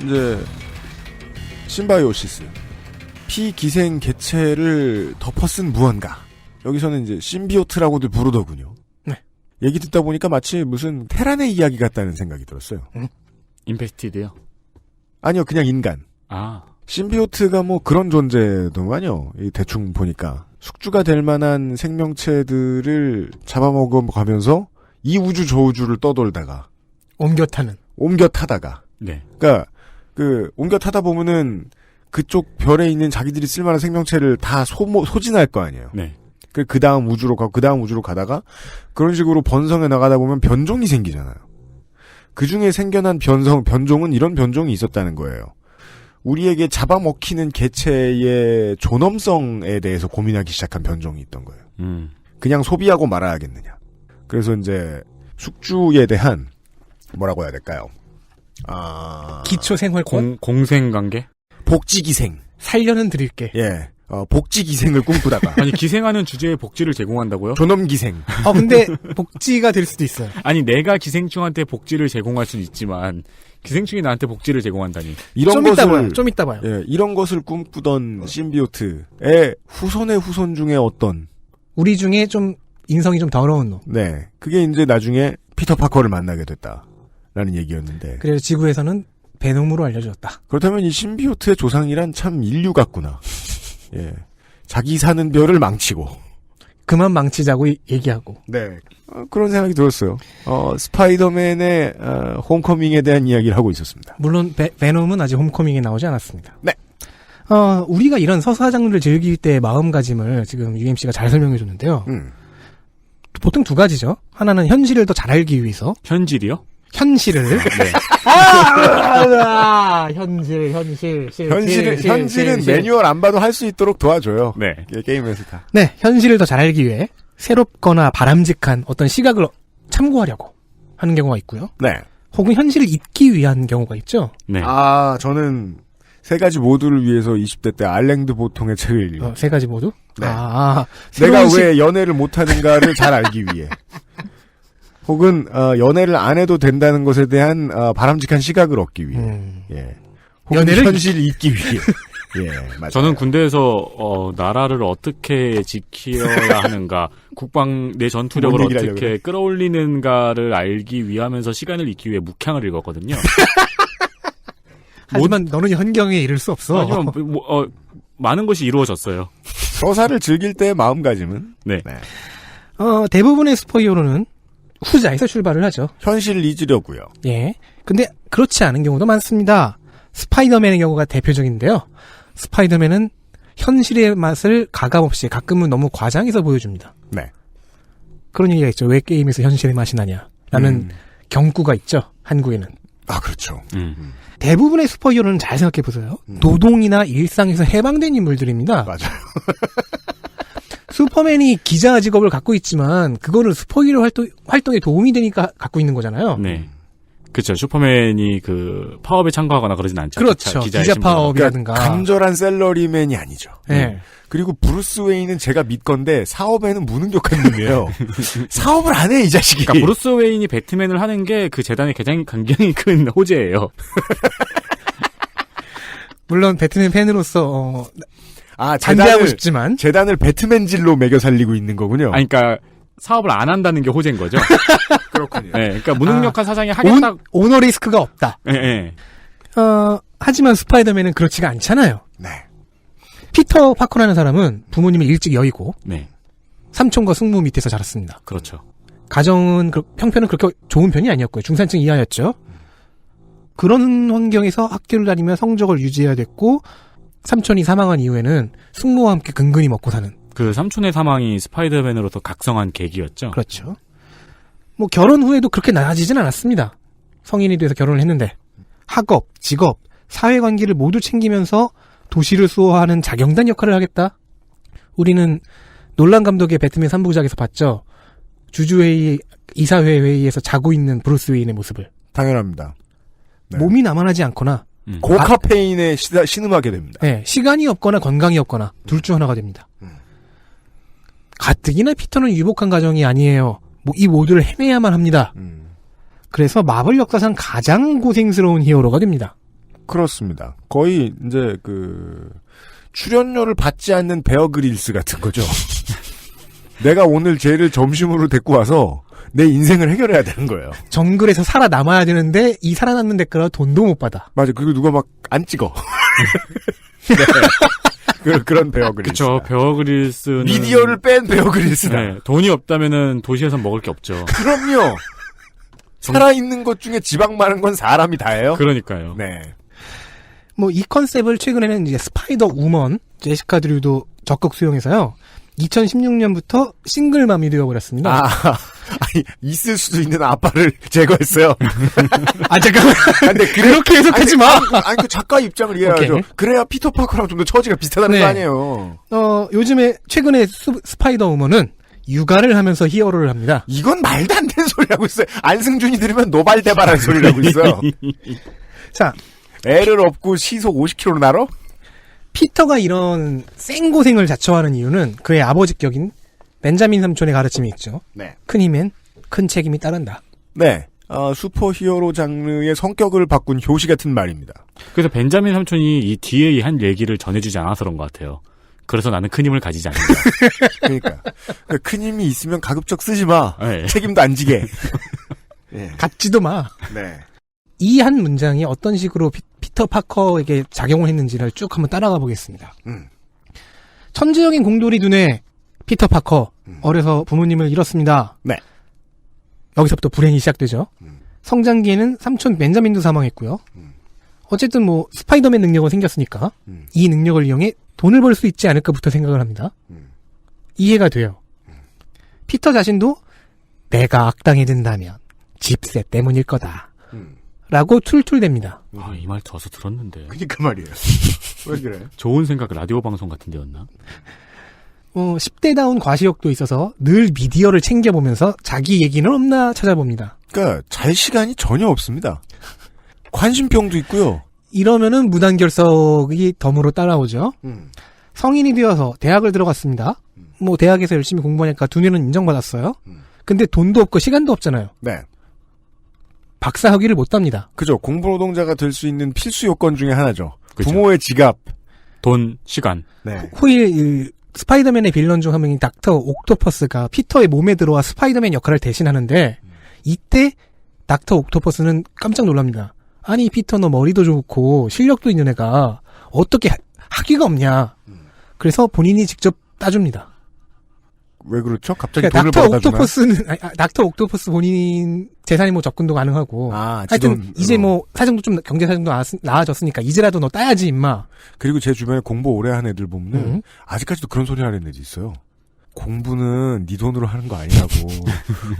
이제 심바이오시스 피기생 개체를 덮어쓴 무언가. 여기서는 이제 심비오트라고들 부르더군요. 네. 얘기 듣다 보니까 마치 무슨 테란의 이야기 같다는 생각이 들었어요. 인페스티드요? 아니요, 그냥 인간. 심비오트가 뭐 그런 존재더만요. 대충 보니까 숙주가 될 만한 생명체들을 잡아먹어가면서 이 우주 저 우주를 떠돌다가 옮겨 타다가. 네. 그러니까 옮겨 타다 보면은 그쪽 별에 있는 자기들이 쓸만한 생명체를 다 소진할 거 아니에요. 네. 그 다음 우주로 가고 그 다음 우주로 가다가 그런 식으로 번성해 나가다 보면 변종이 생기잖아요. 그 중에 생겨난 변종은 이런 변종이 있었다는 거예요. 우리에게 잡아먹히는 개체의 존엄성에 대해서 고민하기 시작한 변종이 있던 거예요. 그냥 소비하고 말아야겠느냐. 그래서 이제 숙주에 대한 뭐라고 해야 될까요? 기초생활권? 공생관계? 복지기생. 살려는 드릴게. 예. 복지기생을 꿈꾸다가. 아니, 기생하는 주제에 복지를 제공한다고요? 존엄기생. 근데 복지가 될 수도 있어요. 아니, 내가 기생충한테 복지를 제공할 수는 있지만 기생충이 나한테 복지를 제공한다니. 좀 이따 봐요. 예, 이런 것을 꿈꾸던 심비오트의 후손의 후손 중에 어떤 우리 중에 좀 인성이 좀 더러운 놈. 네. 그게 이제 나중에 피터 파커를 만나게 됐다라는 얘기였는데. 그래서 지구에서는 베놈으로 알려졌다. 그렇다면 이 심비오트의 조상이란 참 인류 같구나. 예. 자기 사는 별을 망치고. 그만 망치자고 얘기하고. 네. 그런 생각이 들었어요. 스파이더맨의 홈커밍에 대한 이야기를 하고 있었습니다. 물론 베놈은 아직 홈커밍에 나오지 않았습니다. 네. 우리가 이런 서사 장르를 즐길 때의 마음가짐을 지금 UMC가 잘 설명해 줬는데요. 보통 두 가지죠. 하나는 현실을 더 잘 알기 위해서. 현실이요? 현실을. 네. 현실은 매뉴얼 안 봐도 할 수 있도록 도와줘요. 네. 게임에서 다. 네, 현실을 더 잘 알기 위해 새롭거나 바람직한 어떤 시각을 참고하려고 하는 경우가 있고요. 네. 혹은 현실을 잊기 위한 경우가 있죠. 네. 저는 세 가지 모두를 위해서 20대 때 알랭드 보통의 책을 읽어요. 세 가지 모두? 네. 새로운 내가 왜 연애를 못하는가를 잘 알기 위해. 혹은 연애를 안 해도 된다는 것에 대한 바람직한 시각을 얻기 위해. 예. 연애를 현실을 잊기 위해. 예, 맞아요. 저는 군대에서 나라를 어떻게 지켜야 하는가, 내 전투력을 뭔 얘기를 어떻게 끌어올리는가를 알기 위하면서 시간을 잊기 위해 묵향을 읽었거든요. 하지만 너는 현경에 이를 수 없어. 하지만 많은 것이 이루어졌어요. 서사를 즐길 때의 마음가짐은. 네. 대부분의 슈퍼히어로는 후자에서 출발을 하죠. 현실을 잊으려고요. 예. 근데 그렇지 않은 경우도 많습니다. 스파이더맨의 경우가 대표적인데요. 스파이더맨은 현실의 맛을 가감없이 가끔은 너무 과장해서 보여줍니다. 네. 그런 얘기가 있죠. 왜 게임에서 현실의 맛이 나냐. 라는 경구가 있죠. 한국에는. 그렇죠. 대부분의 슈퍼히어로는 잘 생각해보세요. 노동이나 일상에서 해방된 인물들입니다. 맞아요. 슈퍼맨이 기자 직업을 갖고 있지만 그거는 슈퍼히어로 활동에 도움이 되니까 갖고 있는 거잖아요. 네. 그렇죠. 슈퍼맨이 파업에 참가하거나 그러진 않죠. 그렇죠. 기자 파업이라든가. 그러니까 간절한 셀러리맨이 아니죠. 네. 그리고 브루스 웨인은 제가 믿건데 사업에는 무능력한 놈이에요. 사업을 안 해, 이 자식이. 그러니까 브루스 웨인이 배트맨을 하는 게 그 재단의 굉장히 큰 호재예요. 물론 배트맨 팬으로서 반대하고 싶지만 재단을 배트맨질로 매겨 살리고 있는 거군요. 그러니까 사업을 안 한다는 게 호재인 거죠. 그렇군요. 네, 그러니까 무능력한 사장이 하겠다. 오너 리스크가 없다. 네. 하지만 스파이더맨은 그렇지가 않잖아요. 네. 피터 파커라는 사람은 부모님이 일찍 여의고 네. 삼촌과 숙모 밑에서 자랐습니다. 그렇죠. 가정은 형편은 그렇게 좋은 편이 아니었고요. 중산층 이하였죠. 그런 환경에서 학교를 다니며 성적을 유지해야 됐고 삼촌이 사망한 이후에는 숙모와 함께 근근히 먹고 사는. 그 삼촌의 사망이 스파이더맨으로서 각성한 계기였죠. 그렇죠. 결혼 후에도 그렇게 나아지진 않았습니다. 성인이 돼서 결혼을 했는데 학업, 직업, 사회관계를 모두 챙기면서 도시를 수호하는 자경단 역할을 하겠다. 우리는 놀란 감독의 배트맨 3부작에서 봤죠. 주주회의, 이사회 회의에서 자고 있는 브루스 웨인의 모습을. 당연합니다. 네. 몸이 나만하지 않거나 고카페인에 신음하게 됩니다. 네, 시간이 없거나 건강이 없거나 둘 중 하나가 됩니다. 가뜩이나 피터는 유복한 가정이 아니에요. 이 모두를 헤매야만 합니다. 그래서 마블 역사상 가장 고생스러운 히어로가 됩니다. 그렇습니다. 거의 이제 출연료를 받지 않는 베어 그릴스 같은 거죠. 내가 오늘 쟤를 점심으로 데리고 와서 내 인생을 해결해야 되는 거예요. 정글에서 살아남아야 되는데 이 살아남는 데까지 돈도 못 받아. 맞아. 그리고 누가 막 안 찍어. 네. 그런 베어 그릴스. 그렇죠. 베어 그릴스는 미디어를 뺀 베어 그릴스다. 네, 돈이 없다면은 도시에서 먹을 게 없죠. 그럼요. 살아있는 것 중에 지방 많은 건 사람이 다예요. 그러니까요. 네. 이 컨셉을 최근에는 이제 스파이더 우먼 제시카 드류도 적극 수용해서요. 2016년부터 싱글맘이 되어버렸습니다. 아니, 있을 수도 있는 아빠를 제거했어요. 잠깐만. 근데 그렇게 해석하지 마! 아니, 그 작가 입장을 이해하죠. 그래야 피터 파커랑 좀 더 처지가 비슷하다는 거 아니에요. 요즘에, 최근에 스파이더우먼은 육아를 하면서 히어로를 합니다. 이건 말도 안 되는 소리 하고 있어요. 안승준이 들으면 노발대발한 소리를 하고 있어요. 자. 애를 업고 시속 50km로 날아? 피터가 이런 생고생을 자처하는 이유는 그의 아버지 격인 벤자민 삼촌의 가르침이 있죠. 네. 큰 힘엔 큰 책임이 따른다. 네. 슈퍼히어로 장르의 성격을 바꾼 효시 같은 말입니다. 그래서 벤자민 삼촌이 이 뒤에 한 얘기를 전해주지 않아서 그런 것 같아요. 그래서 나는 큰 힘을 가지지 않는다. 그러니까 큰 힘이 있으면 가급적 쓰지 마. 네. 책임도 안 지게. 네. 갖지도 마. 네. 이 한 문장이 어떤 식으로 피터 파커에게 작용을 했는지를 쭉 한번 따라가 보겠습니다. 천재적인 공돌이 두뇌 피터 파커 어려서 부모님을 잃었습니다. 네. 여기서부터 불행이 시작되죠. 성장기에는 삼촌 벤자민도 사망했고요. 어쨌든 뭐 스파이더맨 능력은 생겼으니까 이 능력을 이용해 돈을 벌 수 있지 않을까부터 생각을 합니다. 이해가 돼요. 피터 자신도 내가 악당이 된다면 집세 때문일 거다. 라고 툴툴댑니다. 이 말 저서 들었는데. 그니까 말이에요. 왜 그래? 좋은 생각 라디오 방송 같은 데였나? 10대다운 과시욕도 있어서 늘 미디어를 챙겨보면서 자기 얘기는 없나 찾아봅니다. 그러니까 잘 시간이 전혀 없습니다. 관심병도 있고요. 이러면은 무단결석이 덤으로 따라오죠. 성인이 되어서 대학을 들어갔습니다. 뭐 대학에서 열심히 공부하니까 두뇌는 인정받았어요. 근데 돈도 없고 시간도 없잖아요. 네. 박사 학위를 못 답니다. 그죠. 공부노동자가 될 수 있는 필수 요건 중에 하나죠. 그쵸. 부모의 지갑. 돈, 시간. 네. 후일 스파이더맨의 빌런 중 한 명인 닥터 옥토퍼스가 피터의 몸에 들어와 스파이더맨 역할을 대신하는데 이때 닥터 옥토퍼스는 깜짝 놀랍니다. 아니 피터 너 머리도 좋고 실력도 있는 애가 어떻게 학위가 없냐. 그래서 본인이 직접 따줍니다. 왜 그렇죠? 갑자기 그러니까 돈을 벌어다 주나요? 닥터 옥토퍼스 본인 재산이 뭐 접근도 가능하고. 하여튼 이제 뭐 사정도 좀 경제 사정도 나아졌으니까 이제라도 너 따야지 임마. 그리고 제 주변에 공부 오래 한 애들 보면은 아직까지도 그런 소리 하는 애들 있어요. 공부는 네 돈으로 하는 거 아니라고.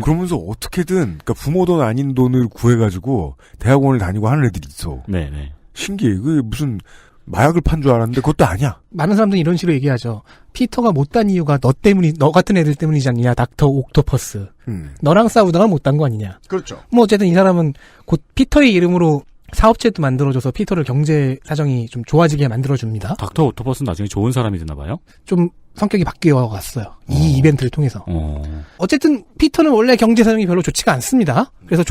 그러면서 어떻게든 그러니까 부모 돈 아닌 돈을 구해가지고 대학원을 다니고 하는 애들이 있어. 네네. 신기해. 그게 무슨 마약을 판 줄 알았는데 그것도 아니야. 많은 사람들이 이런 식으로 얘기하죠. 피터가 못 단 이유가 너 같은 애들 때문이지 않느냐. 닥터 옥토퍼스. 너랑 싸우다가 못 단 거 아니냐. 그렇죠. 뭐 어쨌든 이 사람은 곧 피터의 이름으로 사업체도 만들어줘서 피터를 경제 사정이 좀 좋아지게 만들어줍니다. 닥터 옥토퍼스는 나중에 좋은 사람이 되나 봐요? 좀 성격이 바뀌어갔어요. 이 이벤트를 통해서. 어쨌든 피터는 원래 경제 사정이 별로 좋지가 않습니다. 그래서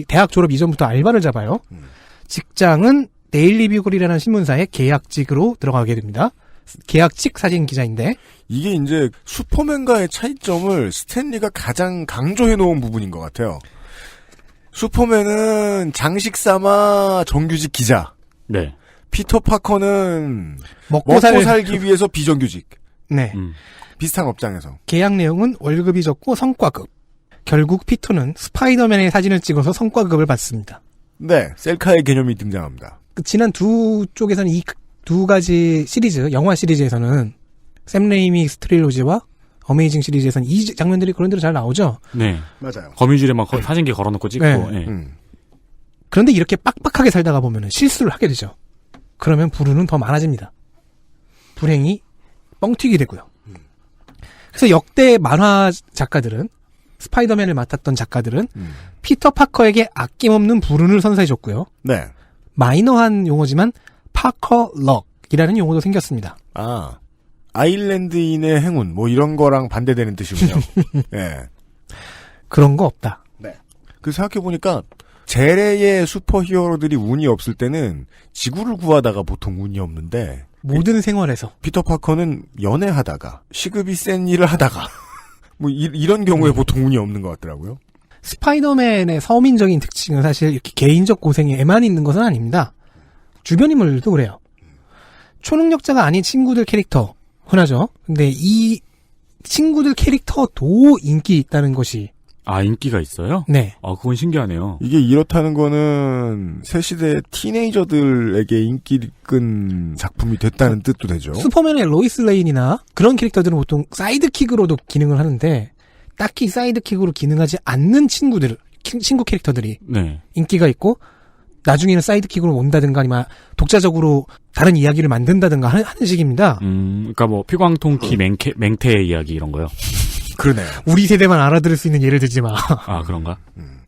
대학 졸업 이전부터 알바를 잡아요. 직장은 데일리 뷰글이라는 신문사의 계약직으로 들어가게 됩니다. 계약직 사진 기자인데 이게 이제 슈퍼맨과의 차이점을 스탠리가 가장 강조해 놓은 부분인 것 같아요. 슈퍼맨은 장식 삼아 정규직 기자. 네. 피터 파커는 먹고 살기 위해서 비정규직. 네. 비슷한 업장에서. 계약 내용은 월급이 적고 성과급. 결국 피터는 스파이더맨의 사진을 찍어서 성과급을 받습니다. 네. 셀카의 개념이 등장합니다. 지난 두 쪽에서는 이 두 가지 시리즈, 영화 시리즈에서는 샘 레이미 트릴로지와 어메이징 시리즈에서는 이 장면들이 그런 대로 잘 나오죠? 네. 맞아요. 거미줄에 막 사진기 걸어놓고 찍고. 네. 네. 그런데 이렇게 빡빡하게 살다가 보면은 실수를 하게 되죠. 그러면 불운은 더 많아집니다. 불행이 뻥튀기 되고요. 그래서 역대 만화 작가들은, 스파이더맨을 맡았던 작가들은 피터 파커에게 아낌없는 불운을 선사해줬고요. 네. 마이너한 용어지만 파커 럭이라는 용어도 생겼습니다. 아일랜드인의 행운 뭐 이런 거랑 반대되는 뜻이군요. 네. 그런 거 없다. 네. 그 생각해 보니까 재래의 슈퍼히어로들이 운이 없을 때는 지구를 구하다가 보통 운이 없는데 모든 생활에서 피터 파커는 연애하다가 시급이 센 일을 하다가 뭐 이런 경우에 보통 운이 없는 것 같더라고요. 스파이더맨의 서민적인 특징은 사실 이렇게 개인적 고생에만 있는 것은 아닙니다. 주변 인물들도 그래요. 초능력자가 아닌 친구들 캐릭터 흔하죠. 근데 이 친구들 캐릭터도 인기 있다는 것이 아, 인기가 있어요? 네. 아, 그건 신기하네요. 이게 이렇다는 거는 새 시대 티네이저들에게 인기 끈 작품이 됐다는 뜻도 되죠. 슈퍼맨의 로이스 레인이나 그런 캐릭터들은 보통 사이드킥으로도 기능을 하는데 딱히 사이드킥으로 기능하지 않는 친구 캐릭터들이 네. 인기가 있고 나중에는 사이드킥으로 온다든가 아니면 독자적으로 다른 이야기를 만든다든가 하는 식입니다. 그러니까 뭐 피광통키 맹태의 이야기 이런 거요. 그러네요. 우리 세대만 알아들을 수 있는 예를 들지 마. 아, 그런가?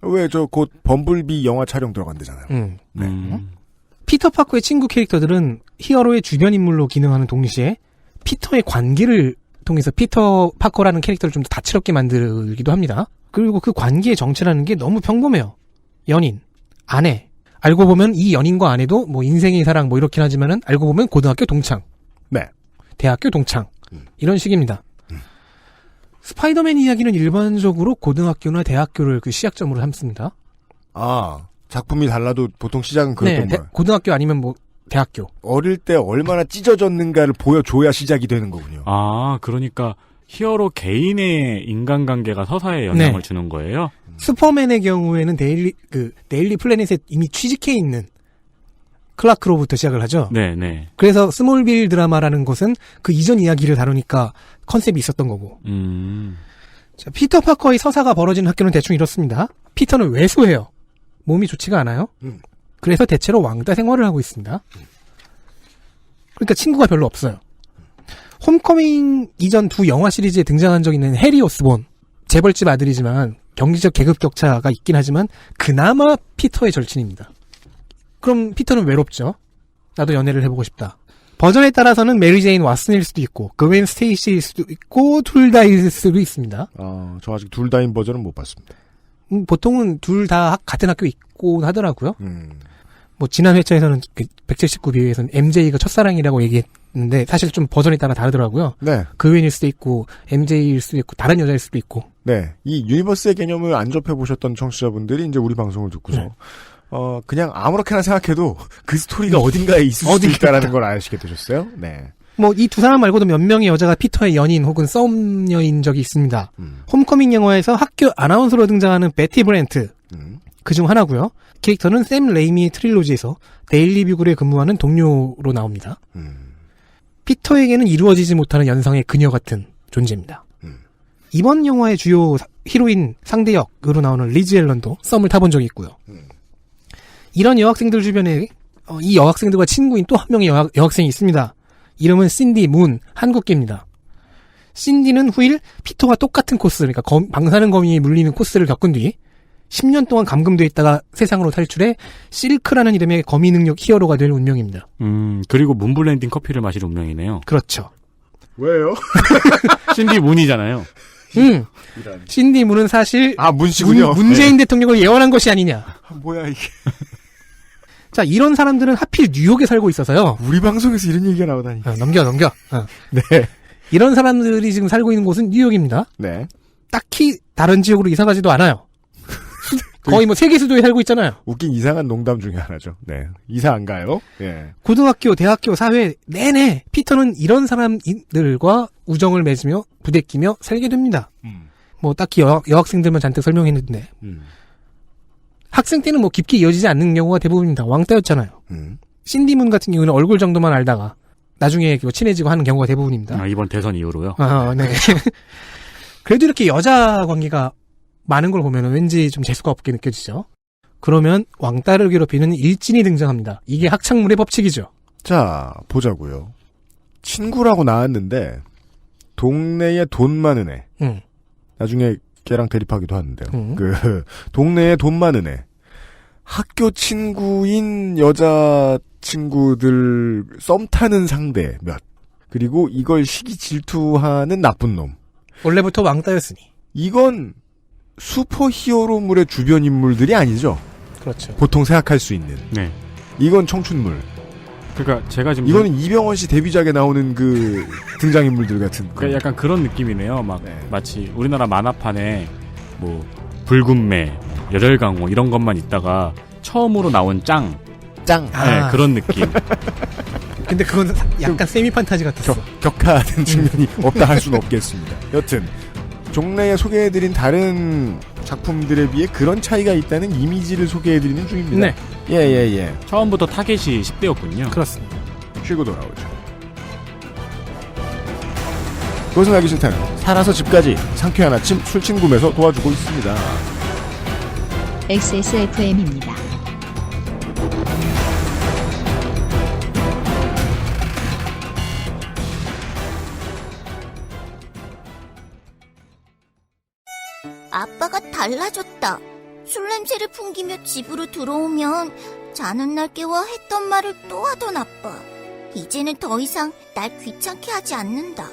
왜 저 곧 범블비 영화 촬영 들어간대잖아요. 네. 피터 파커의 친구 캐릭터들은 히어로의 주변 인물로 기능하는 동시에 피터의 관계를 통해서 피터 파커라는 캐릭터를 좀 더 다채롭게 만들기도 합니다. 그리고 그 관계의 정체라는 게 너무 평범해요. 연인, 아내. 알고 보면 이 연인과 아내도 뭐 인생의 사랑 뭐 이렇긴 하지만은 알고 보면 고등학교 동창. 네. 대학교 동창. 이런 식입니다. 스파이더맨 이야기는 일반적으로 고등학교나 대학교를 그 시작점으로 삼습니다. 아, 작품이 달라도 보통 시작은 그랬던 거예요. 고등학교 아니면 뭐 대학교. 어릴 때 얼마나 찢어졌는가를 보여줘야 시작이 되는 거군요. 아, 그러니까 히어로 개인의 인간관계가 서사에 영향을 주는 거예요? 슈퍼맨의 경우에는 데일리 플래닛에 이미 취직해 있는 클라크로부터 시작을 하죠. 네네. 그래서 스몰빌 드라마라는 것은 그 이전 이야기를 다루니까 컨셉이 있었던 거고. 자, 피터 파커의 서사가 벌어지는 학교는 대충 이렇습니다. 피터는 왜소해요. 몸이 좋지가 않아요. 그래서 대체로 왕따 생활을 하고 있습니다. 그러니까 친구가 별로 없어요. 홈커밍 이전 두 영화 시리즈에 등장한 적 있는 해리 오스본. 재벌집 아들이지만 경제적 계급 격차가 있긴 하지만 그나마 피터의 절친입니다. 그럼 피터는 외롭죠. 나도 연애를 해보고 싶다. 버전에 따라서는 메리 제인 왓슨일 수도 있고 그웬 스테이시일 수도 있고 둘 다일 수도 있습니다. 저 아직 둘 다인 버전은 못 봤습니다. 보통은 둘 다 같은 학교에 있고 하더라고요. 뭐 지난 회차에서는 179비에서는 MJ가 첫사랑이라고 얘기했는데 사실 좀 버전에 따라 다르더라고요. 네. 그웬일 수도 있고 MJ일 수도 있고 다른 여자일 수도 있고. 네. 이 유니버스의 개념을 안 접해보셨던 청취자분들이 이제 우리 방송을 듣고서 그냥 아무렇게나 생각해도 그 스토리가 어딘가에 있을 수도 있다라는 걸 아시게 되셨어요? 네. 뭐 이 두 사람 말고도 몇 명의 여자가 피터의 연인 혹은 썸녀인 적이 있습니다. 홈커밍 영화에서 학교 아나운서로 등장하는 베티 브렌트 그중 하나고요. 캐릭터는 샘 레이미의 트릴로지에서 데일리 뷰글에 근무하는 동료로 나옵니다. 피터에게는 이루어지지 못하는 연상의 그녀 같은 존재입니다. 이번 영화의 주요 히로인 상대역으로 나오는 리즈 앨런도 썸을 타본 적이 있고요. 이런 여학생들 주변에 이 여학생들과 친구인 또 한 명의 여학생이 있습니다. 이름은 신디 문, 한국계입니다. 신디는 후일 피터와 똑같은 코스, 그러니까 방사능 거미에 물리는 코스를 겪은 뒤 10년 동안 감금돼 있다가 세상으로 탈출해 실크라는 이름의 거미 능력 히어로가 될 운명입니다. 그리고 문블렌딩 커피를 마실 운명이네요. 그렇죠. 왜요? 신디 문이잖아요. 신디 문은 사실 문씨군요. 문재인 대통령을 예언한 것이 아니냐. 뭐야 이게. 자, 이런 사람들은 하필 뉴욕에 살고 있어서요. 우리 방송에서 이런 얘기가 나오다니. 넘겨. 네. 이런 사람들이 지금 살고 있는 곳은 뉴욕입니다. 네. 딱히 다른 지역으로 이사 가지도 않아요. 거의 뭐 세계 수도에 살고 있잖아요. 웃긴 이상한 농담 중에 하나죠. 네. 이사 안 가요? 예. 고등학교, 대학교, 사회 내내 피터는 이런 사람들과 우정을 맺으며 부대끼며 살게 됩니다. 뭐 딱히 여학생들만 잔뜩 설명했는데 학생 때는 뭐 깊게 이어지지 않는 경우가 대부분입니다. 왕따였잖아요. 신디문 같은 경우는 얼굴 정도만 알다가 나중에 친해지고 하는 경우가 대부분입니다. 이번 대선 이후로요? 네. 그래도 이렇게 여자 관계가 많은 걸 보면 왠지 좀 재수가 없게 느껴지죠. 그러면 왕따를 괴롭히는 일진이 등장합니다. 이게 학창물의 법칙이죠. 자, 보자고요. 친구라고 나왔는데 동네에 돈 많은 애. 나중에 걔랑 대립하기도 하는데요. 동네에 돈 많은 애. 학교 친구인 여자 친구들 썸 타는 상대 몇. 그리고 이걸 시기 질투하는 나쁜 놈. 원래부터 왕따였으니. 이건 슈퍼히어로물의 주변 인물들이 아니죠. 그렇죠. 보통 생각할 수 있는. 네. 이건 청춘물. 그러니까 제가 지금 이거는 이병헌 씨 데뷔작에 나오는 그 등장인물들 같은. 그러니까 약간 그런 느낌이네요. 마치 우리나라 만화판에 뭐 붉은매, 열혈강호 이런 것만 있다가 처음으로 나온 짱. 네, 그런 느낌. 근데 그건 약간 세미 판타지 같았어. 격하된 측면이 없다 할 수는 없겠습니다. 여튼 종래에 소개해드린 다른 작품들에 비해 그런 차이가 있다는 이미지를 소개해드리는 중입니다. 네. 예. 처음부터 타겟이 10대였군요. 그렇습니다. 쉬고 돌아오죠. 그것은 알기 싫다는 살아서 집까지 상쾌한 아침 술친구에서 도와주고 있습니다. XSFM입니다. 아빠가 달라졌다. 술 냄새를 풍기며 집으로 들어오면 자는 날 깨워 했던 말을 또 하던 아빠. 이제는 더 이상 날 귀찮게 하지 않는다.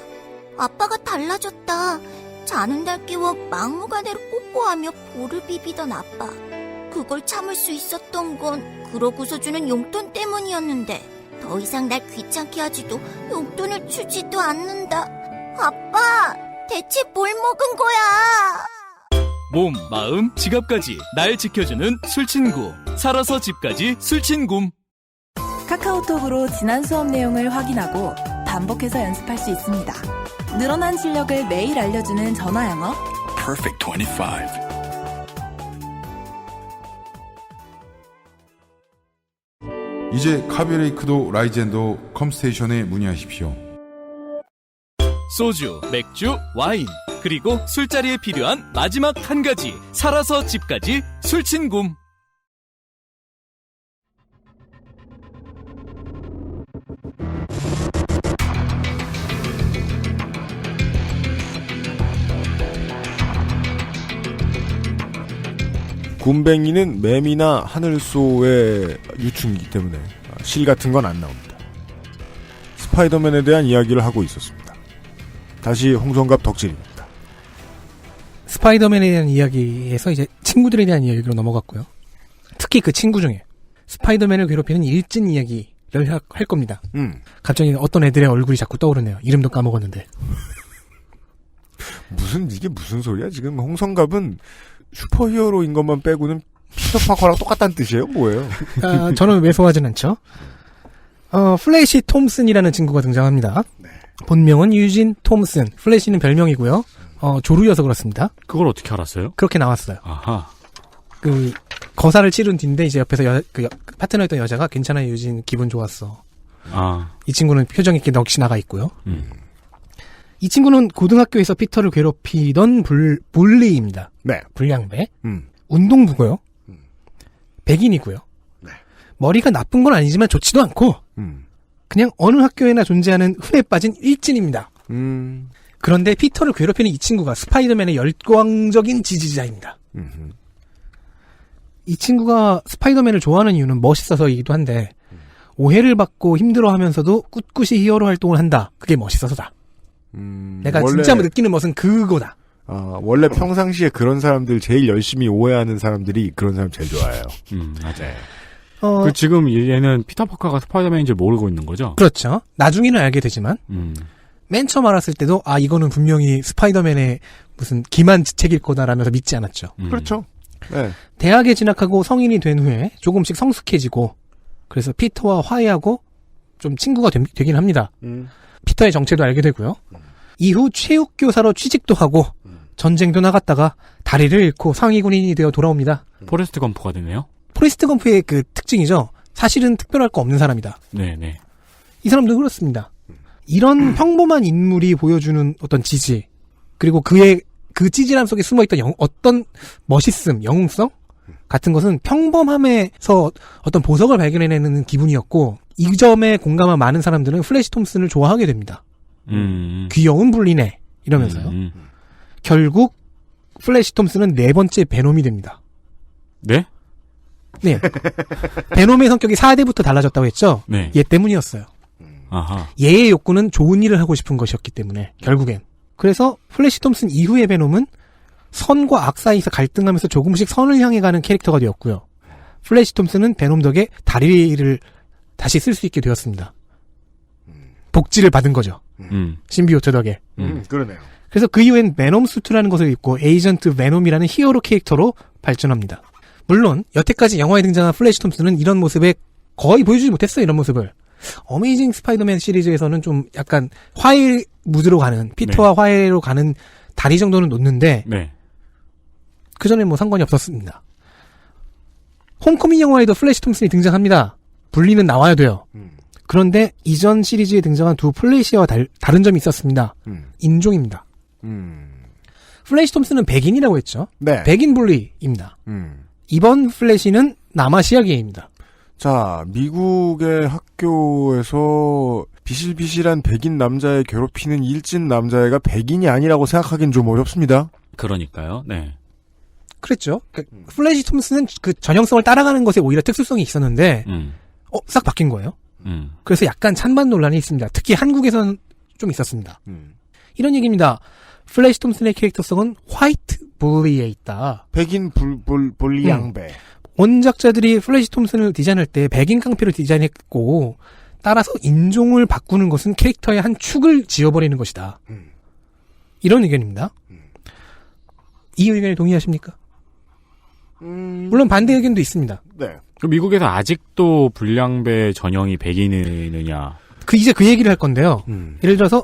아빠가 달라졌다. 자는 날 깨워 막무가내로 뽀뽀하며 볼을 비비던 아빠. 그걸 참을 수 있었던 건 그러고서 주는 용돈 때문이었는데 더 이상 날 귀찮게 하지도 용돈을 주지도 않는다. 아빠, 대체 뭘 먹은 거야? 몸, 마음, 지갑까지 날 지켜주는 술친구. 살아서 집까지 술친구. 카카오톡으로 지난 수업 내용을 확인하고 반복해서 연습할 수 있습니다. 늘어난 실력을 매일 알려주는 전화 영어. Perfect 25. 이제 카비레이크도 라이젠도 컴스테이션에 문의하십시오. 소주, 맥주, 와인, 그리고 술자리에 필요한 마지막 한 가지. 살아서 집까지 술친구. 굼벵이는 매미나 하늘소의 유충이기 때문에 실 같은 건 안 나옵니다. 스파이더맨에 대한 이야기를 하고 있었습니다. 다시 홍성갑 덕질입니다. 스파이더맨에 대한 이야기에서 이제 친구들에 대한 이야기로 넘어갔고요. 특히 그 친구 중에 스파이더맨을 괴롭히는 일진 이야기를 할 겁니다. 갑자기 어떤 애들의 얼굴이 자꾸 떠오르네요. 이름도 까먹었는데. 이게 무슨 소리야? 지금 홍성갑은 슈퍼히어로인 것만 빼고는 피터 파커랑 똑같다는 뜻이에요? 뭐예요? 저는 왜소하진 않죠. 플래시 톰슨이라는 친구가 등장합니다. 네. 본명은 유진 톰슨. 플래시는 별명이고요. 조루여서 그렇습니다. 그걸 어떻게 알았어요? 그렇게 나왔어요. 아하. 거사를 치른 뒤인데 이제 옆에서 파트너였던 여자가 괜찮아요, 유진. 기분 좋았어. 이 친구는 표정 있게 넋이 나가 있고요. 이 친구는 고등학교에서 피터를 괴롭히던 bully입니다. 네. 불량배. 운동부고요. 백인이고요. 네. 머리가 나쁜 건 아니지만 좋지도 않고 그냥 어느 학교에나 존재하는 흔해 빠진 일진입니다. 그런데 피터를 괴롭히는 이 친구가 스파이더맨의 열광적인 지지자입니다. 이 친구가 스파이더맨을 좋아하는 이유는 멋있어서이기도 한데 오해를 받고 힘들어하면서도 꿋꿋이 히어로 활동을 한다. 그게 멋있어서다. 내가 진짜 느끼는 멋은 그거다. 원래 평상시에 그런 사람들 제일 열심히 오해하는 사람들이 그런 사람 제일 좋아해요. 맞아요. 지금 얘는 피터 파커가 스파이더맨인 줄 모르고 있는 거죠? 그렇죠. 나중에는 알게 되지만 맨 처음 알았을 때도 이거는 분명히 스파이더맨의 무슨 기만 지책일 거다라면서 믿지 않았죠. 그렇죠. 네. 대학에 진학하고 성인이 된 후에 조금씩 성숙해지고 그래서 피터와 화해하고 좀 친구가 되긴 합니다. 피터의 정체도 알게 되고요. 이후 체육교사로 취직도 하고 전쟁도 나갔다가 다리를 잃고 상위군인이 되어 돌아옵니다. 포레스트 검프가 되네요. 포레스트 검프의 그 특징이죠. 사실은 특별할 거 없는 사람이다. 네네. 이 사람도 그렇습니다. 이런 평범한 인물이 보여주는 어떤 지지 그리고 그의 그 찌질함 속에 숨어있던 어떤 멋있음, 영웅성 같은 것은 평범함에서 어떤 보석을 발견해내는 기분이었고 이 점에 공감한 많은 사람들은 플래시 톰슨을 좋아하게 됩니다. 귀여운 불리네 이러면서요. 결국 플래시 톰슨은 4번째 베놈이 됩니다. 네? 네. 베놈의 성격이 4대부터 달라졌다고 했죠? 네. 얘 때문이었어요. 아하. 얘의 욕구는 좋은 일을 하고 싶은 것이었기 때문에 결국엔. 그래서 플래시 톰슨 이후의 베놈은 선과 악 사이에서 갈등하면서 조금씩 선을 향해 가는 캐릭터가 되었고요. 플래시 톰슨은 베놈 덕에 다리를 다시 쓸 수 있게 되었습니다. 복지를 받은 거죠. 신비오트 덕에. 그러네요. 그래서 그 이후엔 베놈 수트라는 것을 입고 에이전트 베놈이라는 히어로 캐릭터로 발전합니다. 물론 여태까지 영화에 등장한 플래시 톰슨은 이런 모습에 거의 보여주지 못했어요. 이런 모습을. 어메이징 스파이더맨 시리즈에서는 좀 약간 화해 무드로 가는 피터와 화해로 가는 다리 정도는 놓는데 네. 그 전에 뭐 상관이 없었습니다. 홈커밍 영화에도 플래시 톰슨이 등장합니다. 분리는 나와야 돼요. 그런데 이전 시리즈에 등장한 두 플래시와 다른 점이 있었습니다. 인종입니다. 플래시 톰슨은 백인이라고 했죠. 네. 백인 분리입니다. 이번 플래시는 남아시아계입니다. 자, 미국의 학교에서 비실비실한 백인 남자애 괴롭히는 일진 남자애가 백인이 아니라고 생각하기는 좀 어렵습니다. 그러니까요. 네. 그랬죠. 플래시 톰슨은 그 전형성을 따라가는 것에 오히려 특수성이 있었는데 싹 바뀐 거예요. 그래서 약간 찬반 논란이 있습니다. 특히 한국에서는 좀 있었습니다. 이런 얘기입니다. 플래시 톰슨의 캐릭터성은 화이트 볼리에 있다. 백인 볼리 양배. 원작자들이 플래시 톰슨을 디자인할 때 백인 깡패로 디자인했고 따라서 인종을 바꾸는 것은 캐릭터의 한 축을 지워버리는 것이다. 이런 의견입니다. 이 의견에 동의하십니까? 물론 반대 의견도 있습니다. 네. 미국에서 아직도 불량배 전형이 백인이느냐. 이제 그 얘기를 할 건데요. 예를 들어서,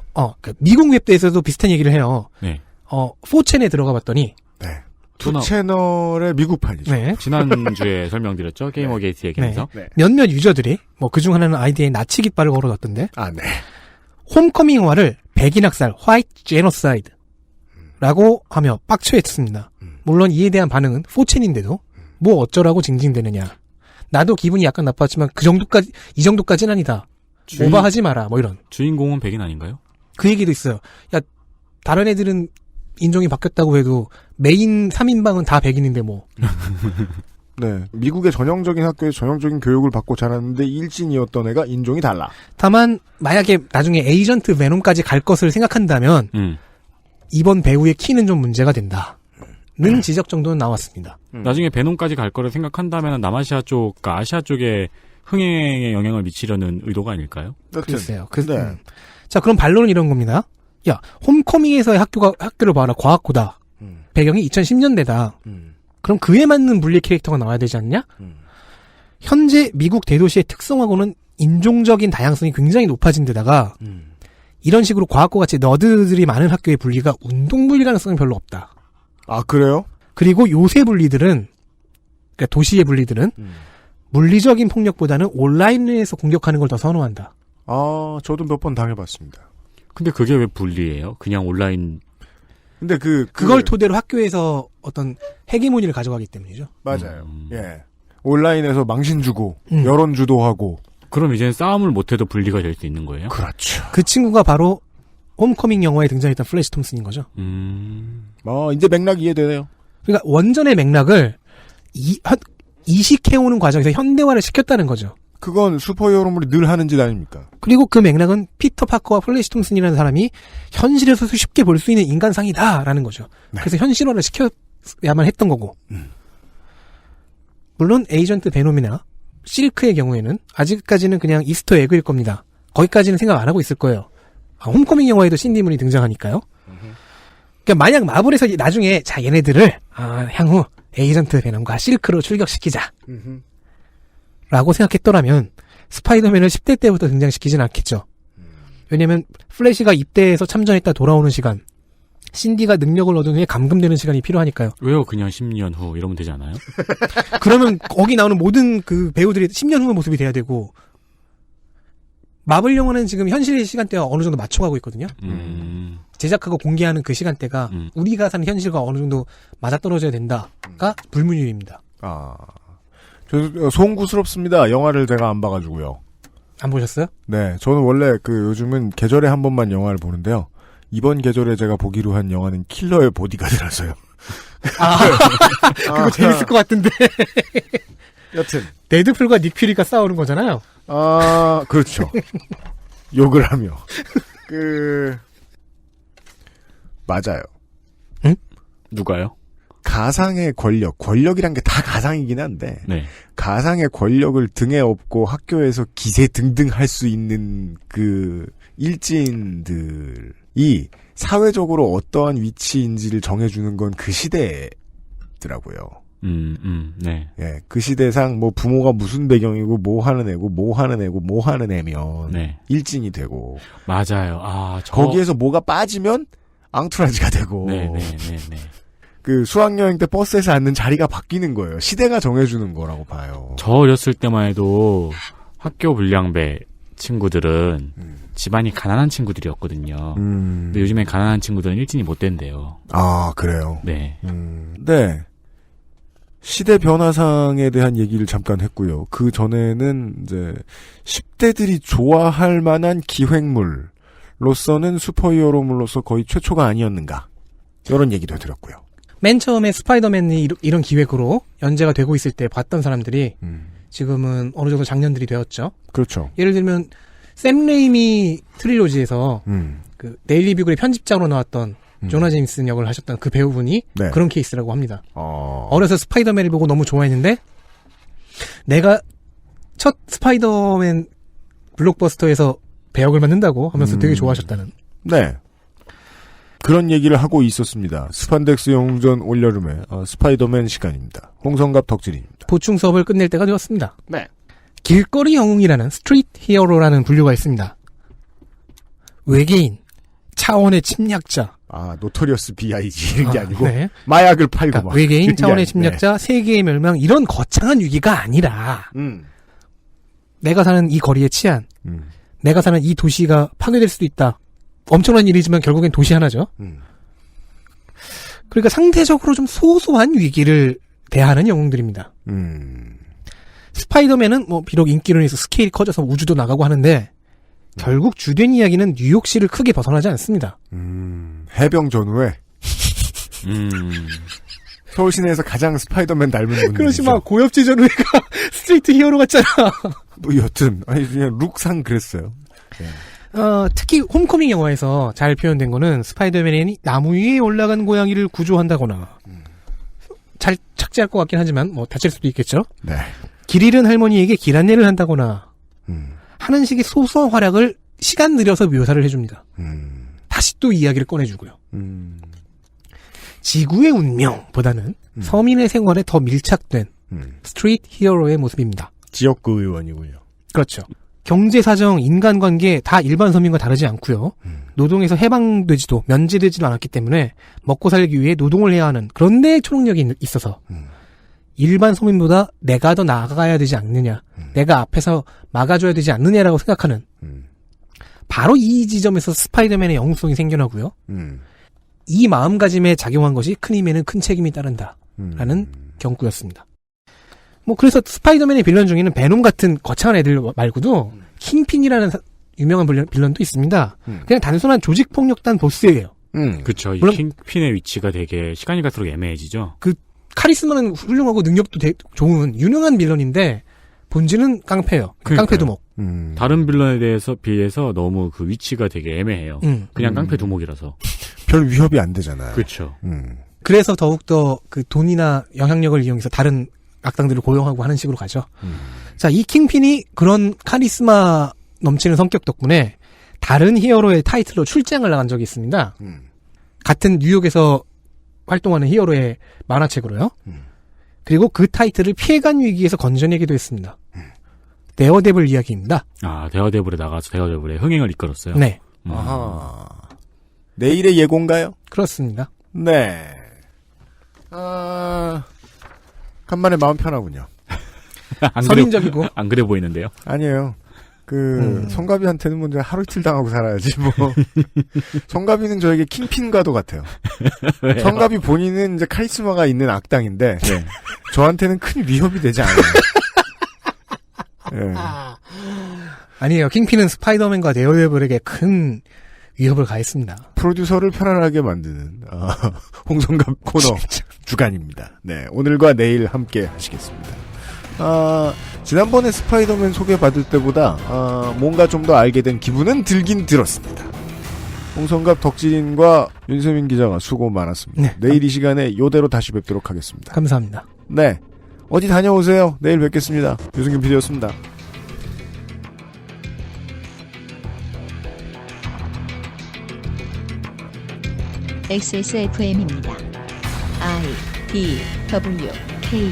미국 웹에서도 비슷한 얘기를 해요. 네. 4채널에 들어가 봤더니. 네. 2채널의 미국판이죠. 네. 지난주에 설명드렸죠. 게이머 게이트 얘기하면서. 네. 몇몇 유저들이, 그중 하나는 아이디에 나치 깃발을 걸어뒀던데. 아, 네. 홈커밍 영화를 백인 학살, 화이트 제노사이드 라고 하며 빡쳐했습니다. 물론 이에 대한 반응은 4채인데도 뭐 어쩌라고 징징대느냐. 나도 기분이 약간 나빴지만 이 정도까지는 아니다. 오버하지 마라. 뭐 이런. 주인공은 백인 아닌가요? 그 얘기도 있어요. 야, 다른 애들은 인종이 바뀌었다고 해도 메인 3인방은 다 백인인데 뭐. 네. 미국의 전형적인 학교에서 전형적인 교육을 받고 자랐는데 일진이었던 애가 인종이 달라. 다만 만약에 나중에 에이전트 베놈까지 갈 것을 생각한다면 이번 배우의 키는 좀 문제가 된다. 는 지적 정도는 나왔습니다. 나중에 베놈까지 갈 거를 생각한다면 남아시아 쪽과 아시아 쪽에 흥행에 영향을 미치려는 의도가 아닐까요? 글쎄요. 네. 자, 그럼 반론은 이런 겁니다. 야, 홈커밍에서의 학교를 봐라. 과학고다. 배경이 2010년대다. 그럼 그에 맞는 물리 캐릭터가 나와야 되지 않냐? 현재 미국 대도시의 특성하고는 인종적인 다양성이 굉장히 높아진 데다가 이런 식으로 과학고같이 너드들이 많은 학교의 분리가 운동분리 가능성이 별로 없다. 아, 그래요? 그리고 요새 분리들은, 그러니까 도시의 분리들은 물리적인 폭력보다는 온라인에서 공격하는 걸 더 선호한다. 아, 저도 몇 번 당해봤습니다. 근데 그게 왜 분리예요? 그냥 온라인. 근데 그걸 토대로 학교에서 어떤 헤게모니를 가져가기 때문이죠. 맞아요. 예. 온라인에서 망신 주고, 여론 주도하고. 그럼 이제는 싸움을 못해도 분리가 될 수 있는 거예요? 그렇죠. 그 친구가 바로 홈커밍 영화에 등장했던 플래시 톰슨인 거죠. 이제 맥락 이해되네요. 그러니까 원전의 맥락을 이식해오는 과정에서 현대화를 시켰다는 거죠. 그건 슈퍼히어로물이 늘 하는 짓 아닙니까? 그리고 그 맥락은 피터 파커와 플래시 톰슨이라는 사람이 현실에서도 쉽게 볼 수 있는 인간상이다라는 거죠. 네. 그래서 현실화를 시켜야만 했던 거고. 물론 에이전트 베놈이나 실크의 경우에는 아직까지는 그냥 이스터 에그일 겁니다. 거기까지는 생각 안 하고 있을 거예요. 홈커밍 영화에도 신디문이 등장하니까요. 그러니까 만약 마블에서 나중에 얘네들을 향후 에이전트 베놈과 실크로 출격시키자 라고 생각했더라면 스파이더맨을 10대 때부터 등장시키진 않겠죠. 왜냐면 플래시가 입대해서 참전했다 돌아오는 시간, 신디가 능력을 얻은 후에 감금되는 시간이 필요하니까요. 왜요? 그냥 10년 후 이러면 되지 않아요? 그러면 거기 나오는 모든 그 배우들이 10년 후의 모습이 돼야 되고, 마블 영화는 지금 현실의 시간대와 어느 정도 맞춰가고 있거든요. 제작하고 공개하는 그 시간대가 우리가 사는 현실과 어느 정도 맞아떨어져야 된다가 불문율입니다. 저 송구스럽습니다. 영화를 제가 안 봐가지고요. 안 보셨어요? 네, 저는 원래 요즘은 계절에 한 번만 영화를 보는데요. 이번 계절에 제가 보기로 한 영화는 킬러의 보디가드라서요. 그거 재밌을 것 같은데. 여튼 데드풀과 닉 퓨리가 싸우는 거잖아요. 그렇죠. 욕을 하며 맞아요. 응? 누가요? 가상의 권력이란 게 다 가상이긴 한데, 네. 가상의 권력을 등에 업고 학교에서 기세 등등 할 수 있는 일진들이 사회적으로 어떠한 위치인지를 정해주는 건 그 시대더라고요. 네. 예, 그 시대상 부모가 무슨 배경이고 뭐 하는 애면 네. 일진이 되고. 맞아요. 거기에서 뭐가 빠지면 앙투라지가 되고. 네. 그 수학여행 때 버스에서 앉는 자리가 바뀌는 거예요. 시대가 정해주는 거라고 봐요. 저 어렸을 때만 해도 학교 불량배 친구들은 집안이 가난한 친구들이었거든요. 근데 요즘엔 가난한 친구들은 일진이 못 된대요. 아, 그래요? 네. 네. 시대 변화상에 대한 얘기를 잠깐 했고요. 그 전에는 이제 10대들이 좋아할 만한 기획물로서는 슈퍼히어로물로서 거의 최초가 아니었는가. 이런 얘기도 해드렸고요. 맨 처음에 스파이더맨이 이런 기획으로 연재가 되고 있을 때 봤던 사람들이 지금은 어느 정도 장년들이 되었죠. 그렇죠. 예를 들면 샘 레이미 트릴로지에서 그 데일리 뷰글의 편집장으로 나왔던 조나 제임슨 역을 하셨던 그 배우분이 네. 그런 케이스라고 합니다. 어려서 스파이더맨을 보고 너무 좋아했는데 내가 첫 스파이더맨 블록버스터에서 배역을 맡는다고 하면서 되게 좋아하셨다는. 네. 그런 얘기를 하고 있었습니다. 스판덱스 영웅전 올여름의 스파이더맨 시간입니다. 홍성갑 덕질입니다. 보충 수업을 끝낼 때가 되었습니다. 네. 길거리 영웅이라는 스트리트 히어로라는 분류가 있습니다. 외계인, 차원의 침략자. 아, 노토리어스 B.I.G. 이런 게 아니고 네. 마약을 팔고 그러니까 막. 외계인, 차원의 침략자, 세계의 멸망 이런 거창한 위기가 아니라 내가 사는 이 거리의 치안, 내가 사는 이 도시가 파괴될 수도 있다. 엄청난 일이지만 결국엔 도시 하나죠. 그러니까 상대적으로 좀 소소한 위기를 대하는 영웅들입니다. 스파이더맨은 뭐 비록 인기로 인해서 스케일이 커져서 우주도 나가고 하는데 결국 주된 이야기는 뉴욕시를 크게 벗어나지 않습니다. 해병 전후에 서울 시내에서 가장 스파이더맨 닮은 분들. 그러지 마. 고엽지 전후가 스트레이트 히어로 같잖아. 뭐 여튼 아니 그냥 룩상 그랬어요. 네. 특히 홈커밍 영화에서 잘 표현된 거는 스파이더맨이 나무 위에 올라간 고양이를 구조한다거나 잘 착지할 것 같긴 하지만 뭐 다칠 수도 있겠죠. 네. 길 잃은 할머니에게 길 안내를 한다거나 하는 식의 소소한 활약을 시간 들여서 묘사를 해줍니다. 다시 또 이야기를 꺼내주고요. 지구의 운명보다는 서민의 생활에 더 밀착된 스트리트 히어로의 모습입니다. 지역구 의원이군요. 그렇죠. 경제 사정, 인간관계 다 일반 서민과 다르지 않고요. 노동에서 해방되지도 면제되지도 않았기 때문에 먹고 살기 위해 노동을 해야 하는 그런 데 초능력이 있어서 일반 서민보다 내가 더 나아가야 되지 않느냐, 내가 앞에서 막아줘야 되지 않느냐라고 생각하는 바로 이 지점에서 스파이더맨의 영웅성이 생겨나고요. 이 마음가짐에 작용한 것이 큰 힘에는 큰 책임이 따른다라는 경구였습니다. 뭐 그래서 스파이더맨의 빌런 중에는 베놈 같은 거창한 애들 말고도 킹핀이라는 유명한 빌런도 있습니다. 그냥 단순한 조직폭력단 보스예요. 그렇죠. 이 킹핀의 위치가 되게 시간이 갈수록 애매해지죠. 그 카리스마는 훌륭하고 능력도 좋은 유능한 빌런인데 본질은 깡패예요. 깡패 두목. 다른 빌런에 대해서 비해서 너무 그 위치가 되게 애매해요. 그냥 깡패 두목이라서. 별 위협이 안 되잖아요. 그렇죠. 그래서 더욱더 그 돈이나 영향력을 이용해서 다른 악당들을 고용하고 하는 식으로 가죠. 자, 이 킹핀이 그런 카리스마 넘치는 성격 덕분에 다른 히어로의 타이틀로 출장을 나간 적이 있습니다. 같은 뉴욕에서 활동하는 히어로의 만화책으로요. 그리고 그 타이틀을 피해간 위기에서 건져내기도 했습니다. 데어데블 이야기입니다. 아, 데어데블에 나가서 데어데블의 흥행을 이끌었어요? 네. 아하. 내일의 예고인가요? 그렇습니다. 네. 간만에 마음 편하군요. 서민적이고. 안 그래 보이는데요? 아니에요. 성가비한테는 먼저 하루 이틀 당하고 살아야지, 뭐. 성가비는 저에게 킹핀과도 같아요. 성가비 본인은 이제 카리스마가 있는 악당인데, 네. 저한테는 큰 위협이 되지 않아요. 네. 아니에요. 킹핀은 스파이더맨과 데어데블에게 큰 위협을 가했습니다. 프로듀서를 편안하게 만드는, 홍성갑 코너 주간입니다. 네. 오늘과 내일 함께 하시겠습니다. 지난번에 스파이더맨 소개받을 때보다 뭔가 좀 더 알게 된 기분은 들긴 들었습니다. 홍성갑 덕질인과 윤세민 기자가 수고 많았습니다. 네. 내일 이 시간에 요대로 다시 뵙도록 하겠습니다. 감사합니다. 네. 어디 다녀오세요. 내일 뵙겠습니다. 유승균 PD였습니다. XSFM입니다. I, D, W, K